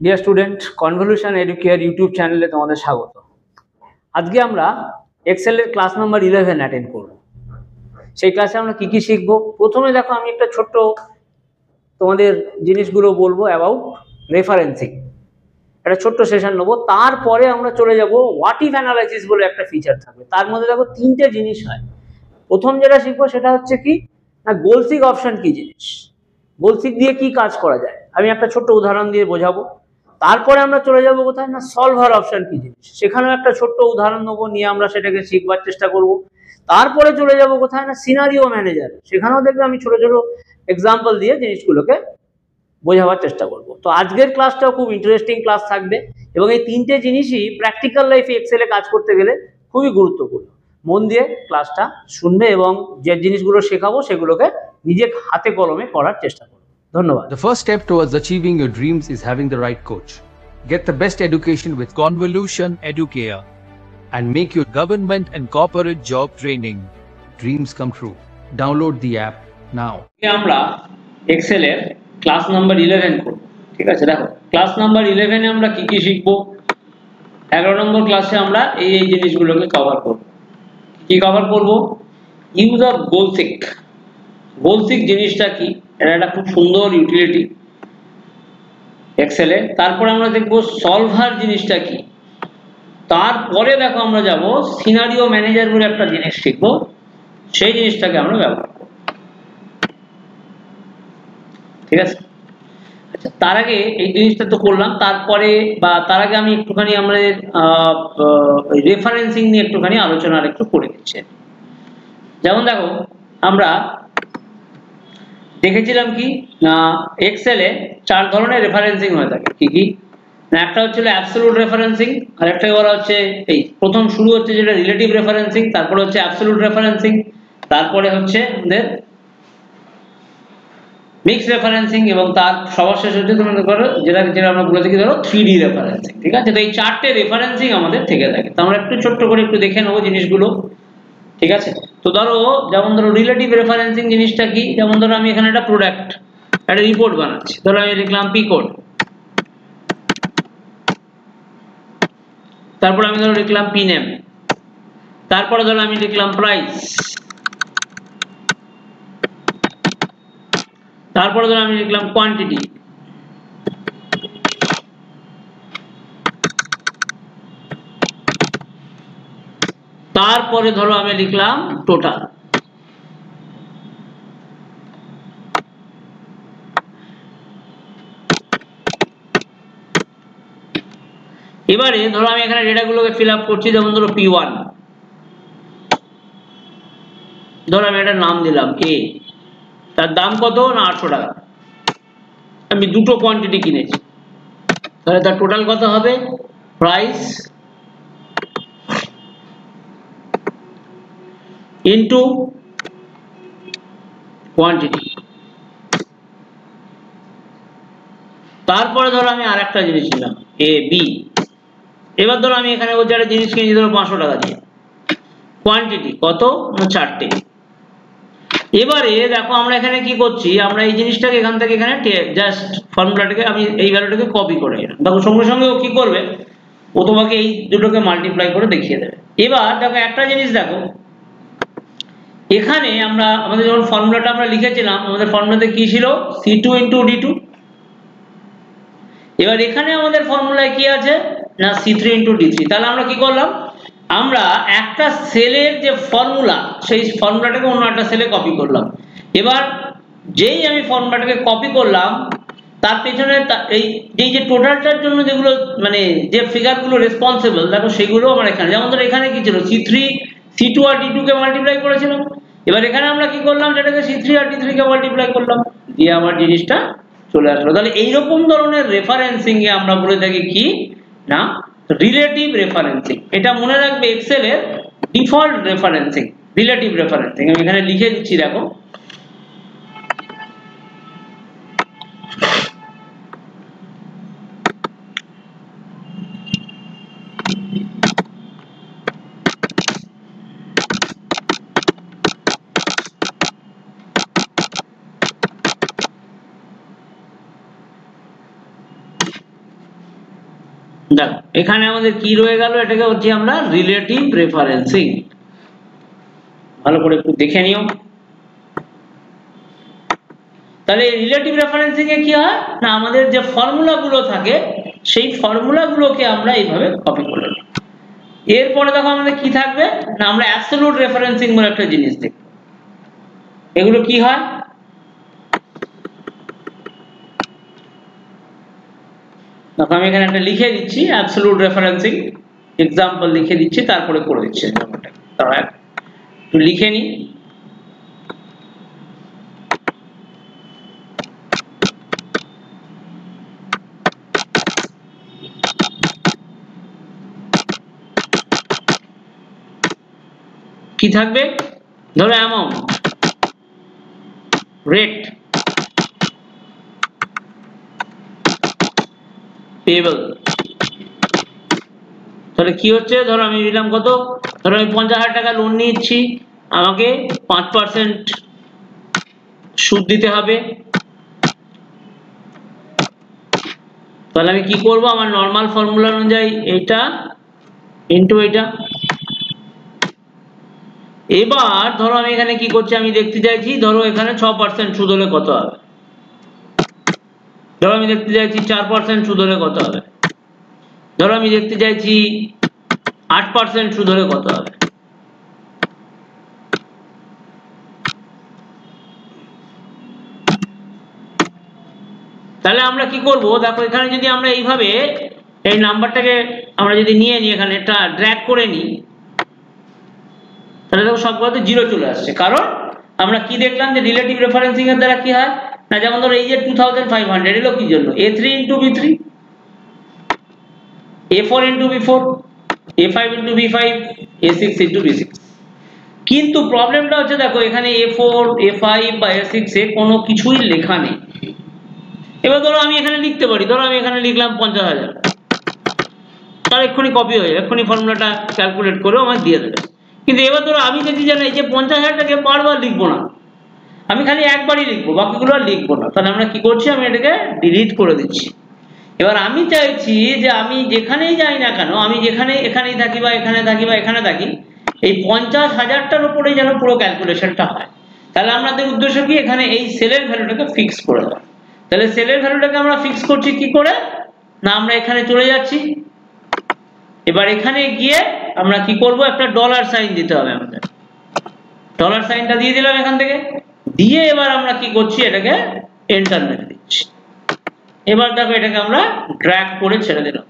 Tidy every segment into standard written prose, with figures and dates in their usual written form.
Dear student, convolution educare YouTube চ্যানেলে তোমাদের স্বাগত। আজকে আমরা এক্সেলের ক্লাস নাম্বার 11 অ্যাটেন্ড করব। সেই ক্লাসে আমরা কি কি শিখবো? প্রথমে দেখো, আমি একটা ছোট্ট তোমাদের জিনিসগুলো বলবো অ্যাবাউট রেফারেন্সিং, একটা ছোট্ট সেশন নেবো। তারপরে আমরা চলে যাব হোয়াট ইফ অ্যানালাইসিস বলে একটা ফিচার থাকবে। তার মধ্যে দেখো তিনটে জিনিস হয়। প্রথম যেটা শিখবো সেটা হচ্ছে কি না, গোলসিক অপশন কি জিনিস, গোলসিক দিয়ে কি কাজ করা যায়, আমি একটা ছোট্ট উদাহরণ দিয়ে বোঝাবো। তারপরে আমরা চলে যাব কোথায় না, সলভার অপশন কি জিনিস, সেখানেও একটা ছোট্ট উদাহরণ নেবো, নিয়ে আমরা সেটাকে শিখবার চেষ্টা করব। তারপরে চলে যাব কোথায় না, সিনারিও ম্যানেজার, সেখানেও দেখবে আমি ছোট ছোট এক্সাম্পল দিয়ে জিনিসগুলোকে বোঝাবার চেষ্টা করব। তো আজকের ক্লাসটাও খুব ইন্টারেস্টিং ক্লাস থাকবে, এবং এই তিনটে জিনিসই প্র্যাকটিক্যাল লাইফে এক্সেলে কাজ করতে গেলে খুবই গুরুত্বপূর্ণ। মন দিয়ে ক্লাসটা শুনবে এবং যে জিনিসগুলো শেখাবো সেগুলোকে নিজে হাতে কলমে করার চেষ্টা করবে। ধন্যবাদ। The first step towards achieving your dreams is having the right coach. Get the best education with Convolution Educare and make your government and corporate job training dreams come true. Download the app now. আমরা এক্সেলের class number 11 করব। ঠিক আছে, দেখো class number 11 এ আমরা কি কি শিখবো। 11 নম্বর ক্লাসে আমরা এই জিনিসগুলোকে কভার করব। কি কভার করব? Use of গোলসিক। গোলসিক জিনিসটা কি, এটা একটা খুব সুন্দর ইউটিলিটি এক্সেলে। তারপরে আমরা দেখব সলভার জিনিসটা কি। তারপরে দেখো আমরা যাব সিনারিও ম্যানেজার বলে একটা জিনিস শিখবো, সেই জিনিসটাকে আমরা ব্যবহার করব। ঠিক আছে, আচ্ছা তার আগে এই জিনিসটা তো করলাম, তারপরে বা তার আগে আমি একটুখানি আমাদের রেফারেন্সিং নিয়ে একটুখানি আলোচনা একটু করে দিচ্ছি। যেমন দেখো, আমরা দেখেছিলাম কি না, এক্সেলে 4 ধরনের রেফারেন্সিং হয়ে থাকে। কি কি না, একটা হচ্ছে অ্যাবসলিউট রেফারেন্সিং, আর একটা বলা হচ্ছে এই প্রথম শুরু হচ্ছে যেটা রিলেটিভ রেফারেন্সিং, তারপরে হচ্ছে অ্যাবসলিউট রেফারেন্সিং, তারপরে হচ্ছে আমাদের মিক্স রেফারেন্সিং, এবং তার সবার শেষ হচ্ছে তোমাদের ধরো যেটা আমরা বলে থাকি ধরো 3D রেফারেন্সিং। ঠিক আছে, তো এই 4টে রেফারেন্সিং আমাদের থেকে থাকে। তো আমরা একটু ছোট্ট করে একটু দেখে নেবো জিনিসগুলো। ঠিক আছে, তো ধরো যেমন ধরো রিলেটিভ রেফারেন্সিং জিনিসটা কি, যেমন ধরো আমি এখানে একটা প্রোডাক্ট, একটা রিপোর্ট বানাচ্ছি, ধরো আমি লিখলাম পি কোড, তারপর আমি ধরো লিখলাম পি নেম, তারপরে ধরো আমি লিখলাম প্রাইস, তারপরে ধরো আমি লিখলাম কোয়ান্টিটি, তারপরে ধরো আমি লিখলাম টোটাল। এবারে ধরো আমি এখানে ডেটাগুলোকে ফিল আপ করছি, যেমন ধরো P1, ধরো আমি একটা নাম দিলাম এ, তার দাম কত না 800 টাকা, আমি দুটো কোয়ান্টিটি কিনেছি, তাহলে তার টোটাল কত হবে, প্রাইস ইনটু কোয়ান্টিটি। তারপরে ধরো আমি আরেকটা জিনিস নিলাম এ বি, এবার ধরো আমি এখানে ও যারা জিনিস কিনেছি ধরো 500 টাকা দিয়ে, কোয়ান্টিটি কত না 4টে। এবারে দেখো আমরা এখানে কি করছি, আমরা এই জিনিসটাকে এখান থেকে এখানে জাস্ট ফর্মুলাটাকে আমি এই ভ্যালুটাকে কপি করে নিলাম। দেখো সঙ্গে সঙ্গে ও কি করবে, ও তোমাকে এই দুটোকে মাল্টিপ্লাই করে দেখিয়ে দেবে। এবার দেখো একটা জিনিস দেখো, এখানে আমরা আমাদের যখন ফর্মুলাটা আমরা লিখেছিলাম, আমাদের ফর্মুলাতে কি ছিল, C2 ইন্টু D2। এবার এখানে আমাদের ফর্মুলায় কি আছে না, C3 ইন্টু D3। তাহলে আমরা কি করলাম, আমরা একটা সেলের যে ফর্মুলা, সেই ফর্মুলাটাকে অন্য একটা সেলে কপি করলাম। এবার যেই আমি ফর্মুলাটাকে কপি করলাম, তার পেছনে এই যে টোটালটার জন্য যেগুলো মানে যে ফিগারগুলো রেসপন্সিবল, দেখো সেগুলো আমার এখানে, যেমন ধরো এখানে কি ছিল, C3 C2 আর D2 কে মাল্টিপ্লাই করেছিলাম। এবার এখানে আমরা কি করলাম, যেটাকে C3 আর D3 কে মাল্টিপ্লাই করলাম, দিয়ে আমার জিনিসটা চলে আসলো। তাহলে এইরকম ধরনের রেফারেন্সিং এ আমরা বলে থাকি কি না, রিলেটিভ রেফারেন্সিং। এটা মনে রাখবে, এক্সেলের ডিফল্ট রেফারেন্সিং রিলেটিভ রেফারেন্সিং। আমি এখানে লিখে দিচ্ছি, দেখো দেখো এখানে আমাদের কি রয়ে গেল, এটাকে হচ্ছে আমরা রিলেটিভ রেফারেন্সিং। ভালো করে একটু দেখে নিও। তাহলে রিলেটিভ রেফারেন্সিং এ কি হয় না, আমাদের যে ফর্মুলা গুলো থাকে সেই ফর্মুলা গুলোকে আমরা এইভাবে কপি করে নিই। এরপরে দেখো আমাদের কি থাকবে না, আমরা অ্যাবসলিউট রেফারেন্সিং বলে একটা জিনিস দেখব। এগুলো কি হয়, দেখো আমি এখানে একটা লিখে দিচ্ছি অ্যাবসলিউট রেফারেন্সিং, এক্সাম্পল লিখে দিচ্ছি, তারপরে করে দিচ্ছি। তারা একটু লিখে নিই। কি থাকবে, ধরো অ্যামাউন্ট, রেট, পেয়েবল। তাহলে কি হচ্ছে, ধরো আমি দিলাম কত, ধরো আমি 50,000 টাকা লোন নিচ্ছি, আমাকে 5% সুদ দিতে হবে। তাহলে আমি কি করব, আমার নর্মাল ফর্মুলা অনুযায়ী এটা ইনটু এটা। এবার ধরো আমি এখানে কি করছি, আমি দেখতে চাইছি ধরো এখানে 6% সুদ হলে কত হবে, ধরো আমি দেখতে চাইছি 4% সুদ হলে কত হবে, ধরো আমি দেখতে চাইছি 8% সুদ হলে কত হবে। তাহলে আমরা কি করব, দেখো এখানে যদি আমরা এইভাবে এই নাম্বারটাকে আমরা যদি নিয়ে নিই, এখানে একটা ড্র্যাগ করে নিই, তাহলে দেখো সবগুলোতে 0 চলে আসছে। কারণ আমরা কি দেখলাম যে রিলেটিভ রেফারেন্সিং এর দ্বারা কি হয় না, যেমন ধরো এই যে 2500 এলো কি জন্য, A3 into B3, A4 into B4, A5 into B5, A6 into B6। কিন্তু প্রবলেমটা হচ্ছে দেখো এখানে A4 A5 বা A6 এ কোনো কিছুই লেখা নেই। এবার ধরো আমি এখানে লিখতে পারি, ধরো আমি এখানে লিখলাম 50,000, তার এক্ষুনি কপি হয়ে যাবে, এক্ষুনি ফর্মুলাটা ক্যালকুলেট করে আমাকে দিয়ে দেবে। কিন্তু এবার ধরো আমি যদি জানি যে 50,000টাকে বারবার লিখবো না, আমি খালি একবারই লিখবো, বাকিগুলো আর লিখবো না, তাহলে আমরা কি করছি, আমি এটাকে ডিলিট করে দিচ্ছি। এবার আমি চাইছি যে আমি যেখানেই যাই না কেন, আমি যেখানে এখানেই থাকি বা এখানে থাকি বা এখানে থাকি, এই 50,000টার উপরেই যেন পুরো ক্যালকুলেশনটা হয়। তাহলে আমাদের উদ্দেশ্য কি, এখানে এই সেলের ভ্যালুটাকে ফিক্স করে দেওয়া। তাহলে সেলের ভ্যালুটাকে আমরা ফিক্স করছি কি করে না, আমরা এখানে চলে যাচ্ছি, এবার এখানে গিয়ে আমরা কি করব, একটা ডলার সাইন দিতে হবে আমাদের। ডলার সাইনটা দিয়ে দিলাম এখান থেকে, দিয়ে এবার আমরা কি করছি, এটাকে এন্টার মেরে দিচ্ছি। এবার দেখো এটাকে আমরা ড্র্যাগ করে ছেড়ে দিলাম।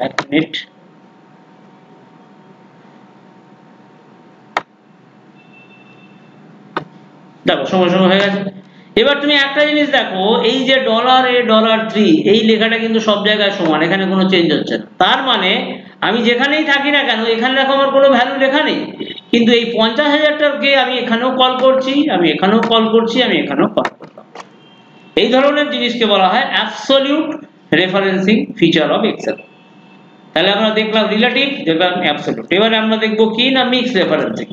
এক মিনিট, দেখো সময় সময় হয়ে গেছে। এবার তুমি একটা জিনিস দেখো, এই যে $3 এই লেখাটা কিন্তু সব জায়গায় সমান, এখানে কোনো চেঞ্জ হচ্ছে না। তার মানে আমি যেখানেই থাকি না কেন, এখানে দেখো আমার কোনো ভ্যালু লেখা নেই, কিন্তু এই 50,000টাকে আমি এখানেও কল করছি, আমি এখানেও কল করছি, আমি এখানেও কল করলাম। এই ধরনের জিনিসকে বলা হয় absolute referencing feature of Excel. তাহলে আমরা দেখলাম রিলেটিভ, দেখলাম অ্যাবসলিউট। এবারে আমরা দেখবো কি না, মিক্স রেফারেন্সিং।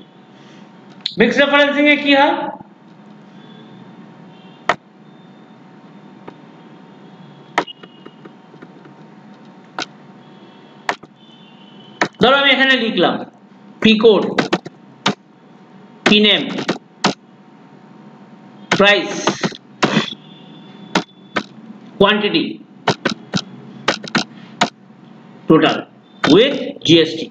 মিক্স রেফারেন্সিং এ কি হয়, ধরো আমি এখানে লিখলাম P code, P name, price, quantity, total with GST,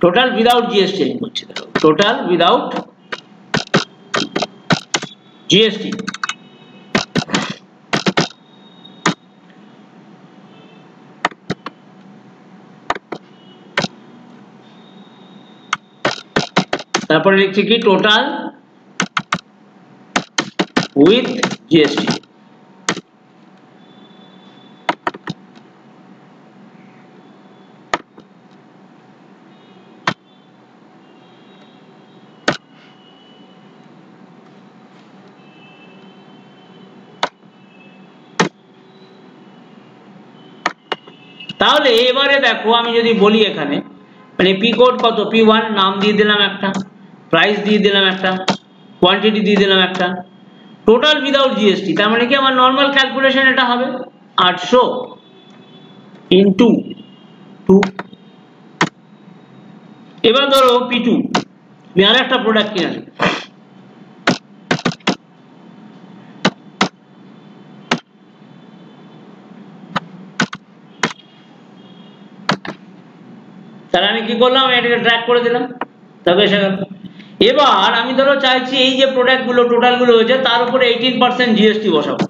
total without GST আমি বলছি, টোটাল উইদাউট জিএসটি। তারপরে লিখছি কি, টোটাল উইথ জিএসটি। তাহলে এবারে দেখো আমি যদি বলি এখানে মানে পি কোড কত, P1 নাম দিয়ে দিলাম একটা, প্রাইস দিয়ে দিলাম একটা, কোয়ান্টিটি দিয়ে দিলাম একটা, টোটাল উইদাউট জিএসটি, তার মানে কি আমার নর্মাল ক্যালকুলেশন এটা হবে 800 ইন্টু 2। এবার ধরো P2 আমি আর একটা প্রোডাক্ট কিনে আনি, তাহলে আমি কি করলাম, এটাকে ট্র্যাক করে দিলাম, তবে এসে গেল। এবার আমি ধরো চাইছি এই যে প্রোডাক্ট গুলো টোটাল গুলো হয়েছে তার উপরে 18% জিএসটি বসাবো।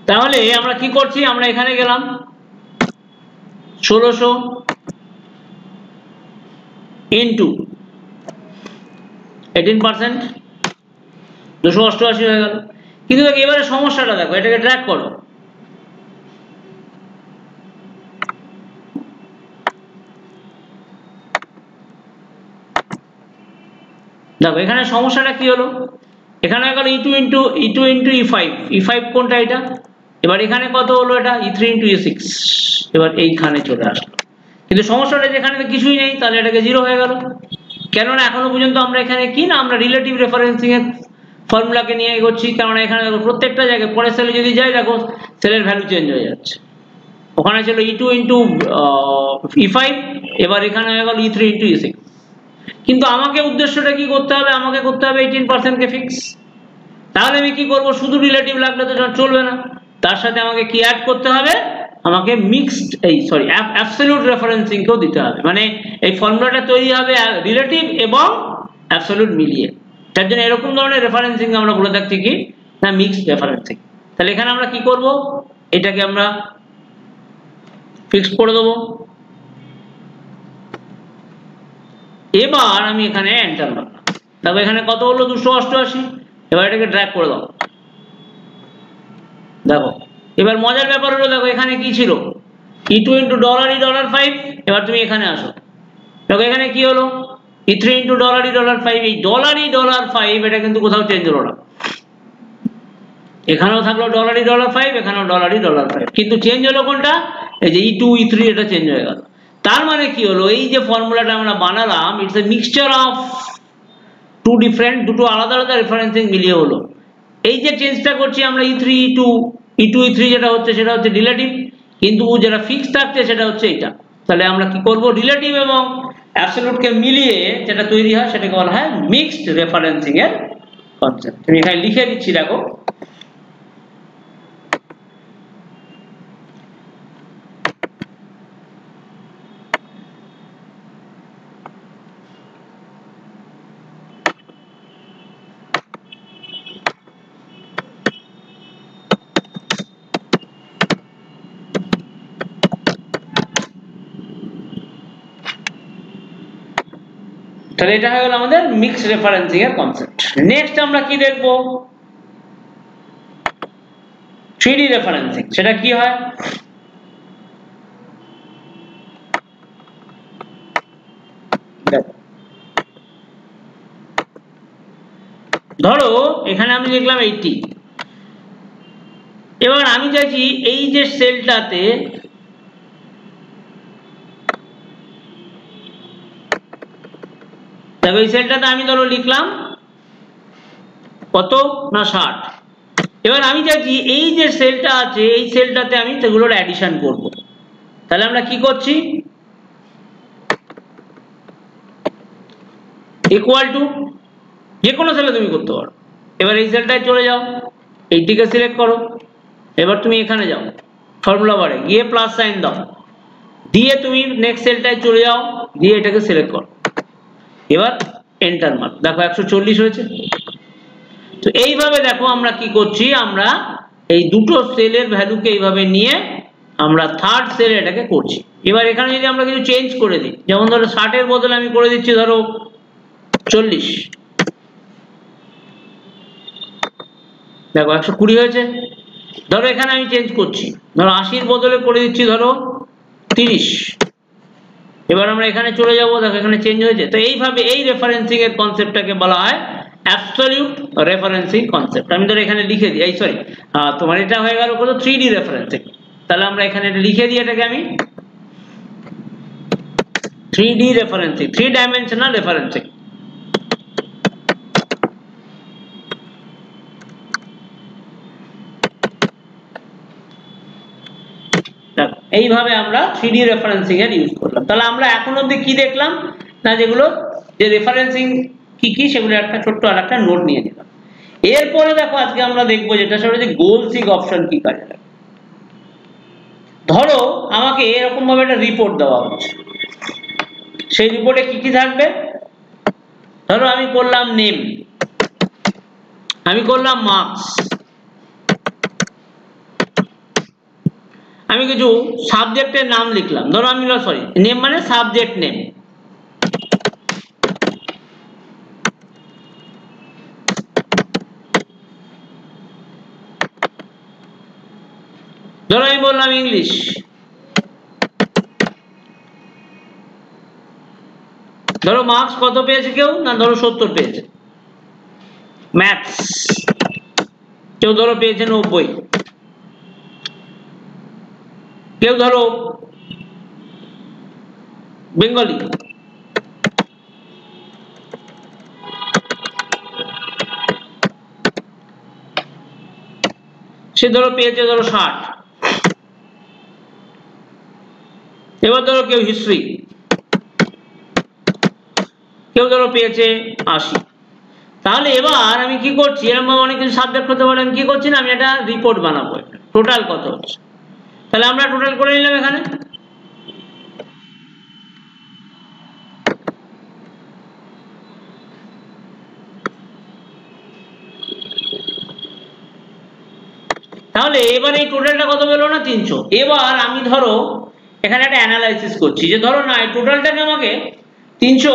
তাহলে আমরা কি করছি, আমরা এখানে গেলাম 1600 ইন্টু 18%, 288 হয়ে গেল। কিন্তু দেখো এবারে সমস্যাটা দেখো, এটাকে ট্র্যাক করো, দেখো এখানে সমস্যাটা কি হলো, এখানে গেল E2 ইন্টু E5 কোনটা এটা, এবার এখানে কত হলো এটা E3 ইন্টু E6, এবার এইখানে চলে আসলো। কিন্তু সমস্যাটা যেখানে কিছুই নেই, তাহলে এটাকে 0 হয়ে গেল। কেননা এখনো পর্যন্ত আমরা এখানে কি না, আমরা রিলেটিভ রেফারেন্সিং এর ফর্মুলাকে নিয়ে এগোচ্ছি, কারণ এখানে দেখো প্রত্যেকটা জায়গায় পরের সেলে যদি যাই দেখো সেলের ভ্যালু চেঞ্জ হয়ে যাচ্ছে। ওখানে ছিল E2 ইন্টু E5, এবার এখানে হয়ে গেল E3 ইন্টু E6। কিন্তু আমাকে উদ্দেশ্যটা কি করতে হবে, আমাকে করতে হবে 18% কে ফিক্স। তাহলে আমি কি করব, শুধু রিলেটিভ লাগলে তো চলবে না, তার সাথে আমাকে কি অ্যাড করতে হবে, আমাকে মিক্সড অ্যাবসলিউট রেফারেন্সিং কেও দিতে হবে। মানে এই ফর্মুলাটা তৈরি হবে রিলেটিভ এবং অ্যাবসলিউট মিলিয়ে, তার জন্য এরকম ধরনের রেফারেন্সিং আমরা বলে থাকছি কি না, মিক্সড রেফারেন্সিং। তাহলে এখানে আমরা কি করব, এটাকে আমরা ফিক্স করে দেবো। এবার আমি এখানে এন্টার মারলাম, তারপর এখানে কত হলো 288, এবার এটাকে ড্র্যাগ করে দাও। দেখো এবার মজার ব্যাপার হলো, দেখো এখানে কি ছিল E2 ইন্টু $5, এবার তুমি এখানে আসো, দেখো এখানে কি হলো E3 ইন্টু $5, এই $5 এটা কিন্তু কোথাও চেঞ্জ হলো না, এখানেও থাকলো $5, এখানেও $5, কিন্তু চেঞ্জ হলো কোনটা, এই যে E2 E3 এটা চেঞ্জ হয়ে গেল। তার মানে কি হলো, এই যে ফর্মুলাটা আমরা বানালাম, ইটস এ মিক্সচার অফ দুটো আলাদা আলাদা রেফারেন্সিং মিলিয়ে হলো। এই যে চেঞ্জটা করছি আমরা E3 E2 E3 যেটা হচ্ছে সেটা হচ্ছে রিলেটিভ, কিন্তু যেটা ফিক্স থাকছে সেটা হচ্ছে এটা। তাহলে আমরা কি করব, রিলেটিভ এবং অ্যাবসলিউটকে মিলিয়ে যেটা তৈরি হয় সেটাকে বলা হয় মিক্সড রেফারেন্সিং এর কনসেপ্ট। আমি এখানে লিখে দিচ্ছি, দেখো তাহলে এটা হয়ে গেল আমাদের মিক্সড রেফারেন্সিং এর কনসেপ্ট। নেক্সট আমরা কি দেখব, 3D রেফারেন্সিং। সেটা কি হয়, ধরো এখানে আমি লিখলাম 80, এবার আমি চাইছি এই যে সেলটাতে দেখো এই সেলটাতে আমি ধরো লিখলাম কত না 60, এবার আমি চাইছি এই যে সেলটা আছে এই সেলটাতে আমি সেগুলোর অ্যাডিশন করব। তাহলে আমরা কি করছি, ইকুয়াল টু যে কোনো সেলে তুমি করতে পারো। এবার এই সেলটায় চলে যাও, এইটিকে সিলেক্ট করো, এবার তুমি এখানে যাও ফর্মুলা বারে গিয়ে প্লাস সাইন দাও, দিয়ে তুমি নেক্সট সেলটায় চলে যাও, দিয়ে এটাকে সিলেক্ট করো, এবার এন্টার মারো, দেখো 140 হয়েছে। তো এইভাবে দেখো আমরা কি করছি, আমরা এই দুটো সেলের ভ্যালুকে এইভাবে নিয়ে আমরা থার্ড সেলে এটাকে করছি। এবার এখানে যদি আমরা কিছু চেঞ্জ করে দিই, যেমন ধরো 60 এর বদলে আমি করে দিচ্ছি ধরো 40, দেখো 120 হয়েছে। ধরো এখানে আমি চেঞ্জ করছি, ধরো 80 এর বদলে করে দিচ্ছি ধরো 30, এবার আমরা এখানে চলে যাব, দেখো এখানে চেঞ্জ হয়েছে। তো এইভাবে এই রেফারেন্সিং এর কনসেপ্টটাকে বলা হয় অ্যাবসলিউট রেফারেন্সিং কনসেপ্ট। আমি ধরো এখানে লিখে দিই, এই সরি তোমার এটা হয়ে গেল কত 3D রেফারেন্সিং। তাহলে আমরা এখানে এটা লিখে দিই, এটাকে আমি 3D রেফারেন্সিং, 3 ডাইমেনশনাল রেফারেন্সিং। এইভাবে আমরা 3D রেফারেন্সিং এর ইউজ করলাম। তাহলে আমরা এখন অবধি কি দেখলাম না, যেগুলো যে রেফারেন্সিং কি কি সেগুলো একটা ছোট্ট আর একটা নোট নিয়ে নিলাম। এরপরে দেখো আজকে আমরা দেখবো যেটা সেটা হচ্ছে গোল সিক অপশন কি কাজে লাগে। ধরো আমাকে এরকম ভাবে একটা রিপোর্ট দেওয়া হচ্ছে, সেই রিপোর্টে কি কি থাকবে, ধরো আমি করলাম নেম, আমি করলাম মার্কস, আমি কিছু সাবজেক্টের নাম লিখলাম, ধরো আমি সরি নেম মানে সাবজেক্ট নেম, ধরো আমি বললাম ইংলিশ, ধরো মার্কস কত পেয়েছে কেউ না, ধরো 70 পেয়েছে। ম্যাথস কেউ ধরো পেয়েছে 90, কেউ ধরো বেঙ্গলি, সে ধরো পেয়েছে ধরো 60। এবার ধরো কেউ হিস্ট্রি, কেউ ধরো পেয়েছে 80। তাহলে এবার আমি কি করছি, এরকম অনেক কিছু সাবজেক্ট হতে পারে, আমি কি করছি না, আমি একটা রিপোর্ট বানাবো, টোটাল কত হচ্ছে। তাহলে আমরা টোটাল করে নিলাম এখানে, তাহলে এবার এই টোটালটা কত পেলো না 300। এবার আমি ধরো এখানে একটা অ্যানালাইসিস করছি যে ধরো না এই টোটালটাকে আমাকে 300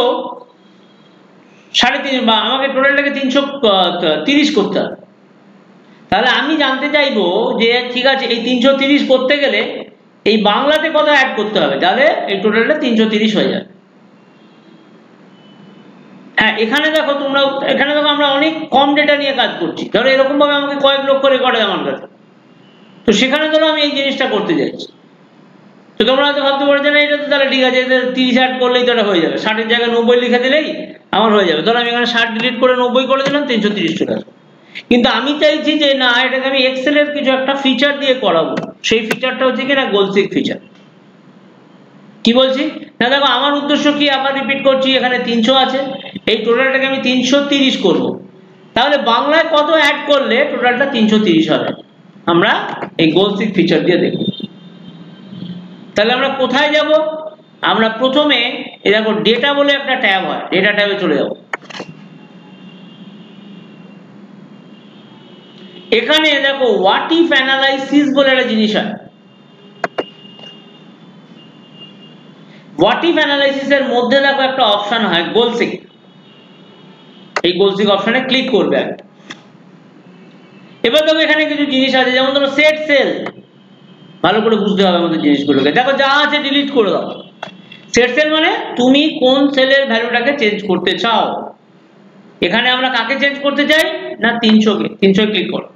3.5 বা আমাকে টোটালটাকে 330 করতে হবে। তাহলে আমি জানতে চাইবো যে ঠিক আছে এই 330 করতে গেলে এই বাংলাতে কত অ্যাড করতে হবে, তাহলে এই টোটালটা 330 হয়ে যাবে। হ্যাঁ এখানে দেখো তোমরা, এখানে দেখো আমরা অনেক কম ডেটা নিয়ে কাজ করছি, ধরো এরকম ভাবে আমাকে কয়েক লক্ষ রেকর্ড আমার কাছে, তো সেখানে ধরো আমি এই জিনিসটা করতে যাচ্ছি। তো তোমরা হয়তো ভাবতে পারো যে না এটা তো তাহলে ঠিক আছে, 30 অ্যাড করলেই তো এটা হয়ে যাবে, 60-এর জায়গায় 90 লিখে দিলেই আমার হয়ে যাবে। ধরো আমি এখানে 60 ডিলিট করে 90 করে দিলাম, 330 চলে আসবে। কিন্তু আমি চাইছি যে না এটাকে আমি এক্সেল এর কিছু একটা ফিচার দিয়ে করাবো, সেই ফিচারটা হচ্ছে কি না গোল সিক ফিচার। কি বলছি না, দেখো আমার উদ্দেশ্য কি, আবার রিপিট করছি, এখানে 300 আছে, এই টোটালটাকে আমি 330 করব, তাহলে বাংলায় কত অ্যাড করলে টোটালটা 330 হবে, আমরা এই গোল সিক ফিচার দিয়ে দেখব। তাহলে আমরা কোথায় যাব, আমরা প্রথমে এই দেখো ডেটা বলে একটা ট্যাব হয়, ডেটা ট্যাবে চলে যাব। এখানে দেখো হোয়াট ইফ অ্যানালাইসিস বলে একটা জিনিস হয়। হোয়াট ইফ অ্যানালাইসিস এর মধ্যে দেখো একটা অপশন হয় গোল সিক, এই গোল সিক অপশনে ক্লিক করবে। এবার দেখো এখানে কিছু জিনিস আছে, যেমন ধরো সেট সেল, ভালো করে বুঝতে হবে আমাদের জিনিসগুলোকে। দেখো যা আছে ডিলিট করে দাও। সেট সেল মানে তুমি কোন সেলের ভ্যালুটাকে চেঞ্জ করতে চাও। এখানে আমরা কাকে চেঞ্জ করতে চাই না 300 কে, 300 ক্লিক করো।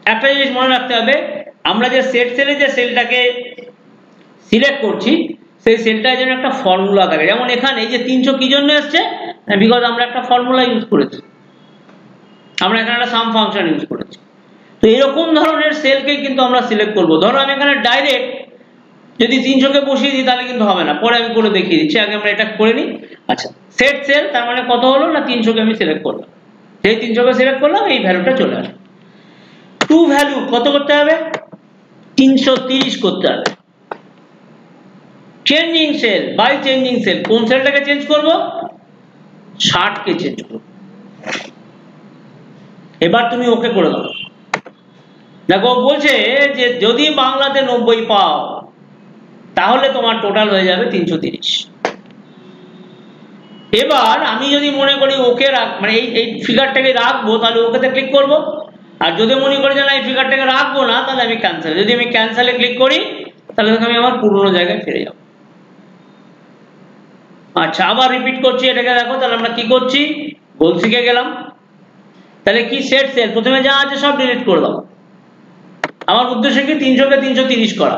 একটা জিনিস মনে রাখতে হবে, আমরা যে সেট সেলে যে সেলটাকে সিলেক্ট করছি সেই সেলটার জন্য একটা ফর্মুলা থাকে। যেমন এখানে এই যে 300 কি জন্য এসছে, বিকজ আমরা একটা ফর্মুলা ইউজ করেছি, আমরা এখানে একটা সাম ফাংশন ইউজ করেছি। তো এরকম ধরনের সেলকে কিন্তু আমরা সিলেক্ট করব। ধরো আমি এখানে ডাইরেক্ট যদি 300 কে বসিয়ে দিই তাহলে কিন্তু হবে না, পরে আমি করে দেখিয়ে দিচ্ছি, আগে আমরা এটা করে নিই। আচ্ছা সেট সেল তার মানে কত হলো না 300 কে আমি সিলেক্ট করলাম, যেই 300 কে সিলেক্ট করলাম এই ভ্যালুটা চলে আসবে। টু ভ্যালু কত করতে হবে 330 করতে হবে। Changing cell by changing cell, কোন সেলটাকে চেঞ্জ করব 60 কে চেঞ্জ করব। এবার তুমি ওকে করে দাও। দেখো বলছে যে যদি বাংলাতে 90 পাও তাহলে তোমার টোটাল হয়ে যাবে 330। এবার আমি যদি মনে করি ওকে মানে এই ফিগারটাকে রাখবো তাহলে ওকেতে ক্লিক করব, আর যদি মনে করি যে না এই ফিগারটাকে রাখবো না তাহলে আমি ক্যান্সেল, যদি আমি ক্যান্সেলে ক্লিক করি তাহলে আমি আমার পুরনো জায়গায় ফিরে যাব। আচ্ছা আবার রিপিট করছি এটাকে, দেখো তাহলে আমরা কি করছি গোল শিখে গেলাম। তাহলে কি সেট সেল প্রথমে যা আছে সব ডিলিট করে দাও। আমার উদ্দেশ্য কি 300 কে 330 করা।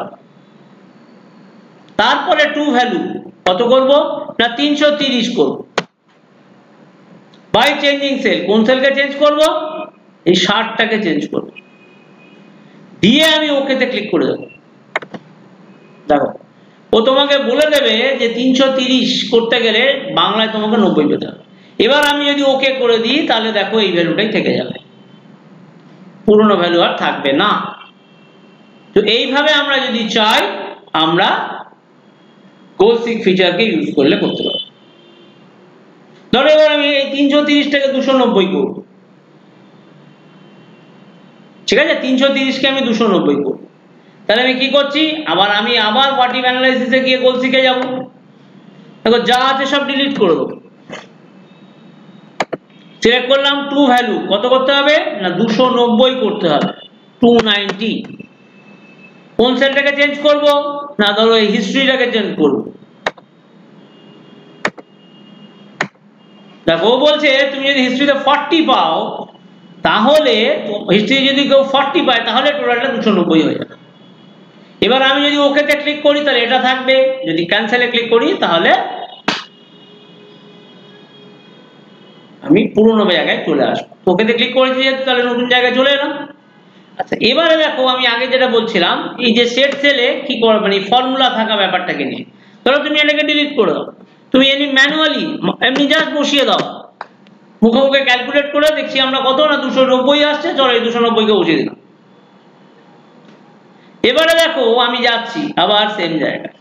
তারপরে টু ভ্যালু কত করব না 330 করব। বাই চেঞ্জিং সেল, কোন সেলকে চেঞ্জ করব এই 60টাকে চেঞ্জ করব, দিয়ে আমি ওকেতে ক্লিক করে দেব। ও তোমাকে বলে দেবে যে 330 করতে গেলে বাংলায় তোমাকে 90 পেতে হবে। এবার আমি যদি ওকে করে দিই তাহলে দেখো এই ভ্যালুটাই থেকে যাবে, পুরনো ভ্যালু আর থাকবে না। তো এইভাবে আমরা যদি চাই আমরা গোল সিক ফিচারকে ইউজ করলে করতে পারবো। ধরো এবার আমি এই 330 টাকে 290 করব, ঠিক আছে, 330 কে আমি 290 করব, তাহলে আমি কি করছি, আমি আবার হোয়াট ইফ অ্যানালাইসিসে গিয়ে গোল সিকে যাব। দেখো যা আছে সব ডিলিট করে দেবো, সিলেক্ট করলাম টু ভ্যালু কত করতে হবে না 290 করতে হবে, 290। কোন সেলটাকে চেঞ্জ করব না ধরো এই হিস্ট্রিটাকে চেঞ্জ করব। দেখো ও বলছে তুমি যদি হিস্ট্রিতে 40 পাও তাহলে হিস্ট্রি যদি কেউ 40 পায় তাহলে টোটালটা 290 হয়ে যাবে। এবার আমি যদি ওকেতে ক্লিক করি তাহলে এটা থাকবে, যদি ক্যান্সেলে ক্লিক করি তাহলে আমি পুরনো জায়গায় চলে আসবো। ওকেতে ক্লিক করেছি যেহেতু তাহলে নতুন জায়গায় চলে এলাম। আচ্ছা এবারে দেখো আমি আগে যেটা বলছিলাম এই যে সেট সেলে কি করবে মানে ফর্মুলা থাকা ব্যাপারটাকে নিয়ে, ধরো তুমি এটাকে ডিলিট করে দাও, তুমি এমনি ম্যানুয়ালি এমনি জাস্ট বসিয়ে দাও, মুখে মুখে ক্যালকুলেট করে দেখছি আমরা কত না 290 আসছে, চলো এই 290 কে বসিয়ে দিলাম। এবারে দেখো আমি যাচ্ছি আবার সেম জায়গায়,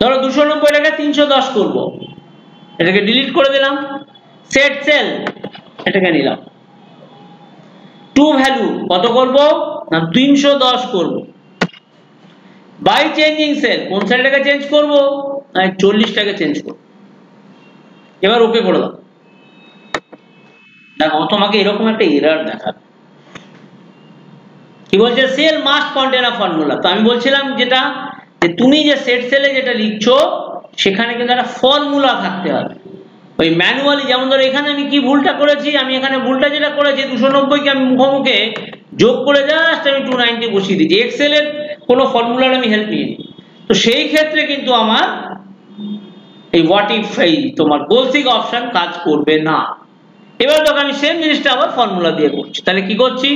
ধরো 290 টাকে 310 করব, এটাকে ডিলিট করে দিলাম, সেট সেল এটাকে নিলাম, টু ভ্যালু কত করব না 310 করব, বাই চেঞ্জিং সেল কোন সেলটাকে চেঞ্জ করব না 40 টাকে চেঞ্জ করব। এবার ওকে করে দাও, দেখো তোমাকে এরকম একটা এরর দেখাবে, কি বলছে সেল মাস্ট কন্টেন আ ফর্মুলা। তো আমি বলছিলাম যেটা যে তুমি যে সেট সেলে যেটা লিখছো সেখানে কিন্তু একটা ফর্মুলা থাকতে হবে, ওই ম্যানুয়ালি যেমন ধরো এখানে আমি কি ভুলটা করেছি, আমি এখানে ভুলটা যেটা করেছি 290 কে আমি মুখোমুখি যোগ করে জাস্ট আমি 290 বসিয়ে দিয়েছি, এক্সেলের কোনো ফর্মুলার আমি হেল্প নিইনি। তো সেই ক্ষেত্রে কিন্তু আমার এই হোয়াট ইফ এই তোমার গোল সিক অপশন কাজ করবে না। এবার দেখো আমি সেম জিনিসটা আবার ফর্মুলা দিয়ে করছি, তাহলে কি করছি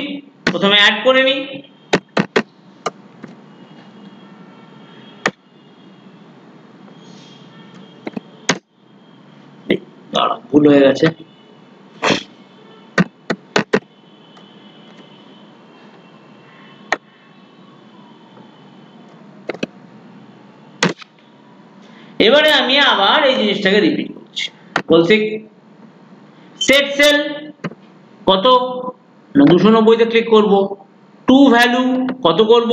প্রথমে অ্যাড করে নিই, ভুল হয়ে গেছে, এবারে আমি আবার এই জিনিসটাকে রিপিট করছি, বলছি সেট সেল কত না 290 তে ক্লিক করব, টু ভ্যালু কত করব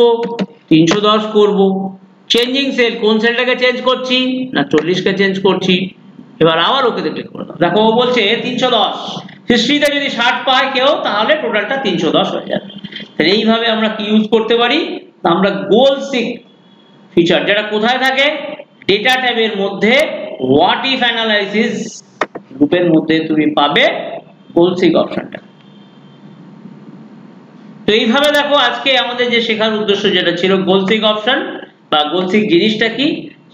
310 করব, চেঞ্জিং সেল কোন সেলটাকে চেঞ্জ করছি না 40 কে চেঞ্জ করছি। এবার আবার ওকে তে ক্লিক করব, দেখো ও বলছে 310, হিস্ট্রিতে যদি 60 পায় কেউ তাহলে টোটালটা 310 হয়ে যাবে। তাহলে এইভাবে আমরা কি ইউজ করতে পারি, আমরা গোল সিক ফিচার যেটা কোথায় থাকে ডেটা ট্যাবের মধ্যে হোয়াট ইফ অ্যানালাইসিস গ্রুপের মধ্যে তুমি পাবে গোল সিক অপশনটা। তো এইভাবে দেখো আজকে আমাদের যে শেখার উদ্দেশ্য যেটা ছিল গোল সিক অপশন বা গোল সিক জিনিসটা কি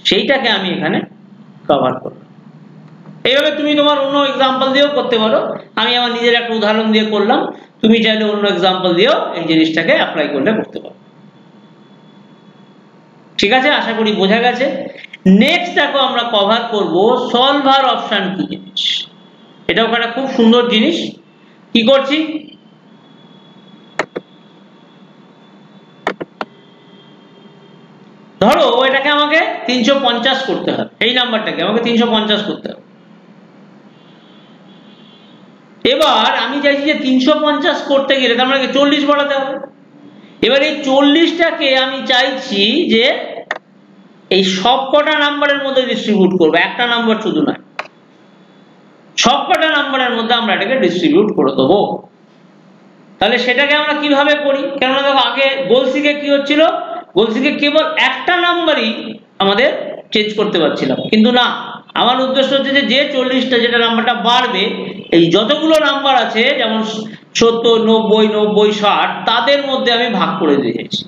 সেইটাকে আমি এখানে কভার করব। এইভাবে তুমি তোমার অন্য এক্সাম্পল দিয়েও করতে পারো, আমি আমার নিজের একটা উদাহরণ দিয়ে করলাম, তুমি চাইলে অন্য এক্সাম্পল দিয়েও এই জিনিসটাকে অ্যাপ্লাই করলে করতে পারো। ঠিক আছে, আশা করি বোঝা গেছে। নেক্সট দেখো আমরা কভার করব সলভার অপশন কি জিনিস, এটা ওখানে খুব সুন্দর জিনিস। কি করছি, ধরো এটাকে আমাকে 350 করতে হবে, এই নাম্বারটাকে আমাকে 350 করতে হবে। এবার আমি চাইছি যে 350 করতে গেলে তার মানে 40 বাড়াতে হবে। এবার এই 40টাকে আমি চাইছি যে এই সবকটা নাম্বারের মধ্যে ডিস্ট্রিবিউট করব, একটা নাম্বার শুধু নয়, সবকটা নাম্বারের মধ্যে আমরা এটাকে ডিস্ট্রিবিউট করে দেবো। তাহলে সেটাকে আমরা কিভাবে করি, কেননা দেখো আগে গোল সিকে কি হচ্ছিল, গোল সিকে কেবল একটা নাম্বারই আমাদের চেঞ্জ করতে পারছিলাম, কিন্তু না, আমার উদ্দেশ্য হচ্ছে যে 40টা যেটা নাম্বারটা বাড়বে এই যতগুলো নাম্বার আছে যেমন 70, 90, 90, 60 তাদের মধ্যে আমি ভাগ করে দিয়েছি।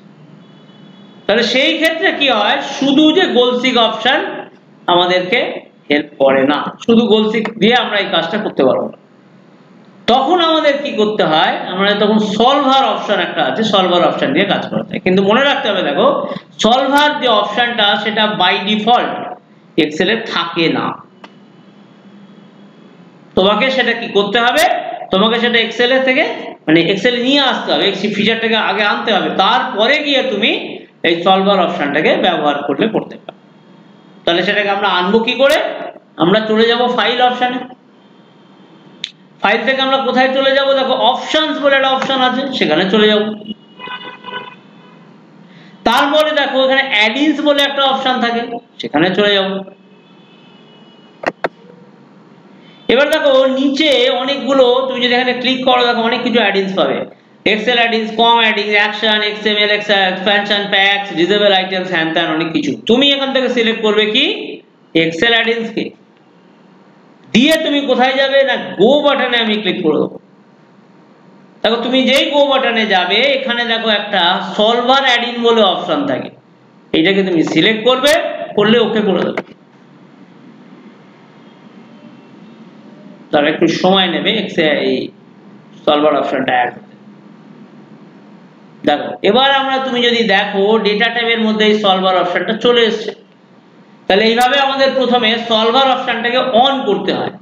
তাহলে সেই ক্ষেত্রে কি হয়, শুধু যে গোল সিক অপশন আমাদেরকে হেল্প করে না, শুধু গোল সিক দিয়ে আমরা এই কাজটা করতে পারবো না। তখন আমাদের কি করতে হয়, আমরা তখন সলভার অপশন একটা আছে, সলভার অপশন দিয়ে কাজ করতে হয়। কিন্তু মনে রাখতে হবে দেখো সলভার যে অপশনটা সেটা বাই ডিফল্ট এক্সেলে থাকে না, তোমাকে সেটা কি করতে হবে, তোমাকে সেটা এক্সেল থেকে মানে এক্সেল নিয়ে আসতে হবে, এই ফিচারটাকে আগে আনতে হবে, তারপরে গিয়ে তুমি এই সলভার অপশনটাকে ব্যবহার করলে করতে পারবে। তাহলে সেটাকে আমরা আনবো কি করে, আমরা চলে যাব ফাইল অপশনে, ফাইল থেকে আমরা কোথায় চলে যাব, দেখো অপশনস বলে একটা অপশন আছে, সেখানে চলে যাব। তারপরে দেখো এখানে অ্যাডিনস বলে একটা অপশন থাকে, সেখানে চলে যাব। এবার দেখো নিচে অনেকগুলো, তুমি যদি এখানে ক্লিক করো দেখো অনেক কিছু অ্যাডিনস পাবে, Excel add-ins, COM add-ins, action, XML, expansion packs, disable items, হ্যান ত্যান অনেক কিছু। তুমি এখান থেকে সিলেক্ট করবে কি এক্সেল অ্যাডিনস কে, দিয়ে তুমি কোথায় যাবে না গো বাটনে আমি ক্লিক করে দেবো। দেখো তুমি যেই গো বাটনে যাবে এখানে দেখো একটা সলভার অ্যাডিন বলে অপশন থাকে, এইটাকে তুমি সিলেক্ট করবে, করলে ওকে করে দেবে। তার একটু সময় নেবে এই সলভার অপশনটা অ্যাড করতে। দেখো এবার আমরা তুমি যদি দেখো ডেটা ট্যাবের মধ্যে এই সলভার অপশনটা চলে এসেছে। তাহলে এইভাবে আমাদের প্রথমে সলভার অপশনটাকে অন করতে হয়।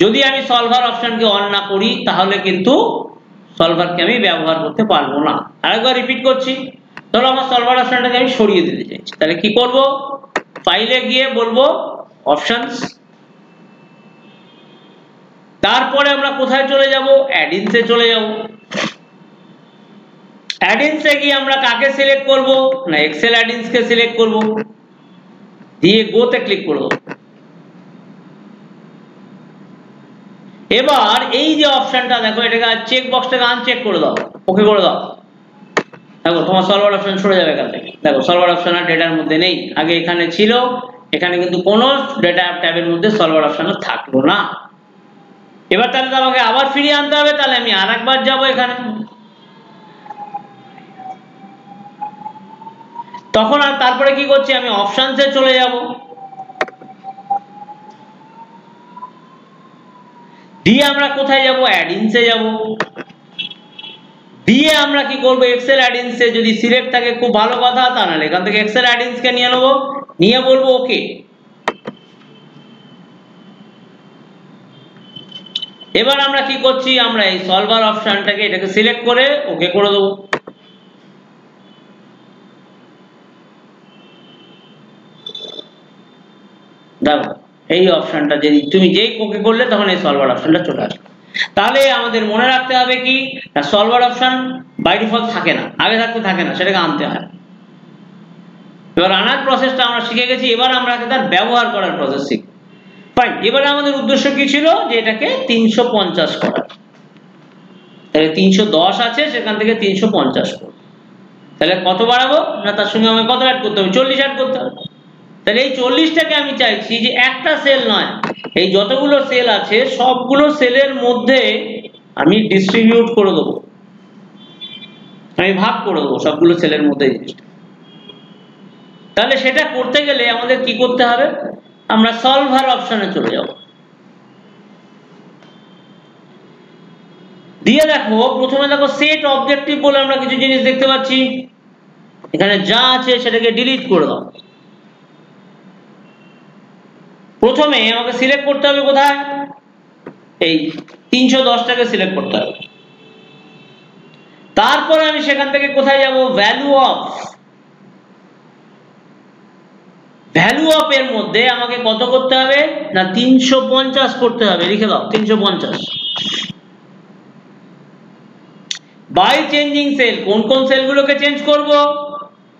যদি আমি সলভার অপশনকে অন না করি তাহলে কিন্তু সলভারকে আমি ব্যবহার করতে পারবো না। আরেকবার রিপিট করছি, ধরো আমার সলভার অপশনটাকে আমি সরিয়ে দিতে চাইছি, তাহলে কি করব, ফাইলে গিয়ে বলবো অপশনস, তারপরে আমরা কোথায় চলে যাব, অ্যাডিনসে চলে যাব। অ্যাডিনসে গিয়ে আমরা কাকে সিলেক্ট করব না এক্সেল অ্যাডিনসকে সিলেক্ট করব, দিয়ে গোতে ক্লিক করব। এবার এই যে অপশনটা দেখো এটাকে চেক বক্সটাকে আনচেক করে দাও, ওকে করে দাও। দেখো তোমার সলভার অপশন সরে যাবে এখান থেকে। দেখো সলভার অপশন আর ডেটার মধ্যে নেই, আগে এখানে ছিল, এখানে কিন্তু কোনো ডেটা ট্যাবের মধ্যে সলভার অপশন থাকলো না। এবার তাহলে আমাকে আবার ফিরিয়ে আনতে হবে, তাহলে আমি আরেকবার যাব এখানে, তখন আর তারপরে কি করছি আমি অপশনসে চলে যাব, দিয়ে আমরা কোথায় যাব অ্যাডিনসে যাব, দিয়ে আমরা কি করব এক্সেল অ্যাডিনসে যদি সিলেক্ট থাকে খুব ভালো কথা, তা নাহলে এখান থেকে এক্সেল অ্যাডিনসকে নিয়ে নেব, নিয়ে বলবো ওকে। এবার আমরা কি করছি আমরা এই সলভার অপশনটাকে এটাকে সিলেক্ট করে ওকে করে দেবো। দেখো এই অপশনটা যদি তুমি যেই ওকে করলে তখন এই সলভার অপশনটা চলে আসবে। তাহলে আমাদের মনে রাখতে হবে কি না সলভার অপশন বাই ডিফল্ট থাকে না, আগে থাকতে থাকে না, সেটাকে আনতে হয়। এবার আনার প্রসেসটা আমরা শিখে গেছি, এবার আমরা তার ব্যবহার করার প্রসেস শিখব। ফাইন, এবারে আমাদের উদ্দেশ্য কি ছিল যে এটাকে 350 করা, তাহলে 310 আছে সেখান থেকে 350 করব। তাহলে কত বাড়াবো না তার সঙ্গে আমাকে কত অ্যাড করতে হবে, 40 অ্যাড করতে হবে। তাহলে এই 40টাকে আমি চাইছি যে একটা সেল নয়, এই যতগুলো সেল আছে সবগুলো সেলের মধ্যে আমি ডিস্ট্রিবিউট করে দেবো, আমি ভাগ করে দেবো সবগুলো সেলের মধ্যে জিনিসটা। তাহলে সেটা করতে গেলে আমাদের কি করতে হবে, আমরা সলভার অপশনে চলে যাব, দিয়ে দেখো প্রথমে দেখো সেট অবজেক্টিভ বলে আমরা কিছু জিনিস দেখতে পাচ্ছি, এখানে যা আছে সেটাকে ডিলিট করে দাও। প্রথমে আমাকে সিলেক্ট করতে হবে কোথায়, এই 310টাকে সিলেক্ট করতে হবে। তারপরে আমি সেখান থেকে কোথায় যাব, ভ্যালু অফ এর মধ্যে আমাকে কত করতে হবে না 350 করতে হবে, লিখে দাও 350। বাই চেঞ্জিং সেল, কোন কোন সেলগুলোকে চেঞ্জ করব,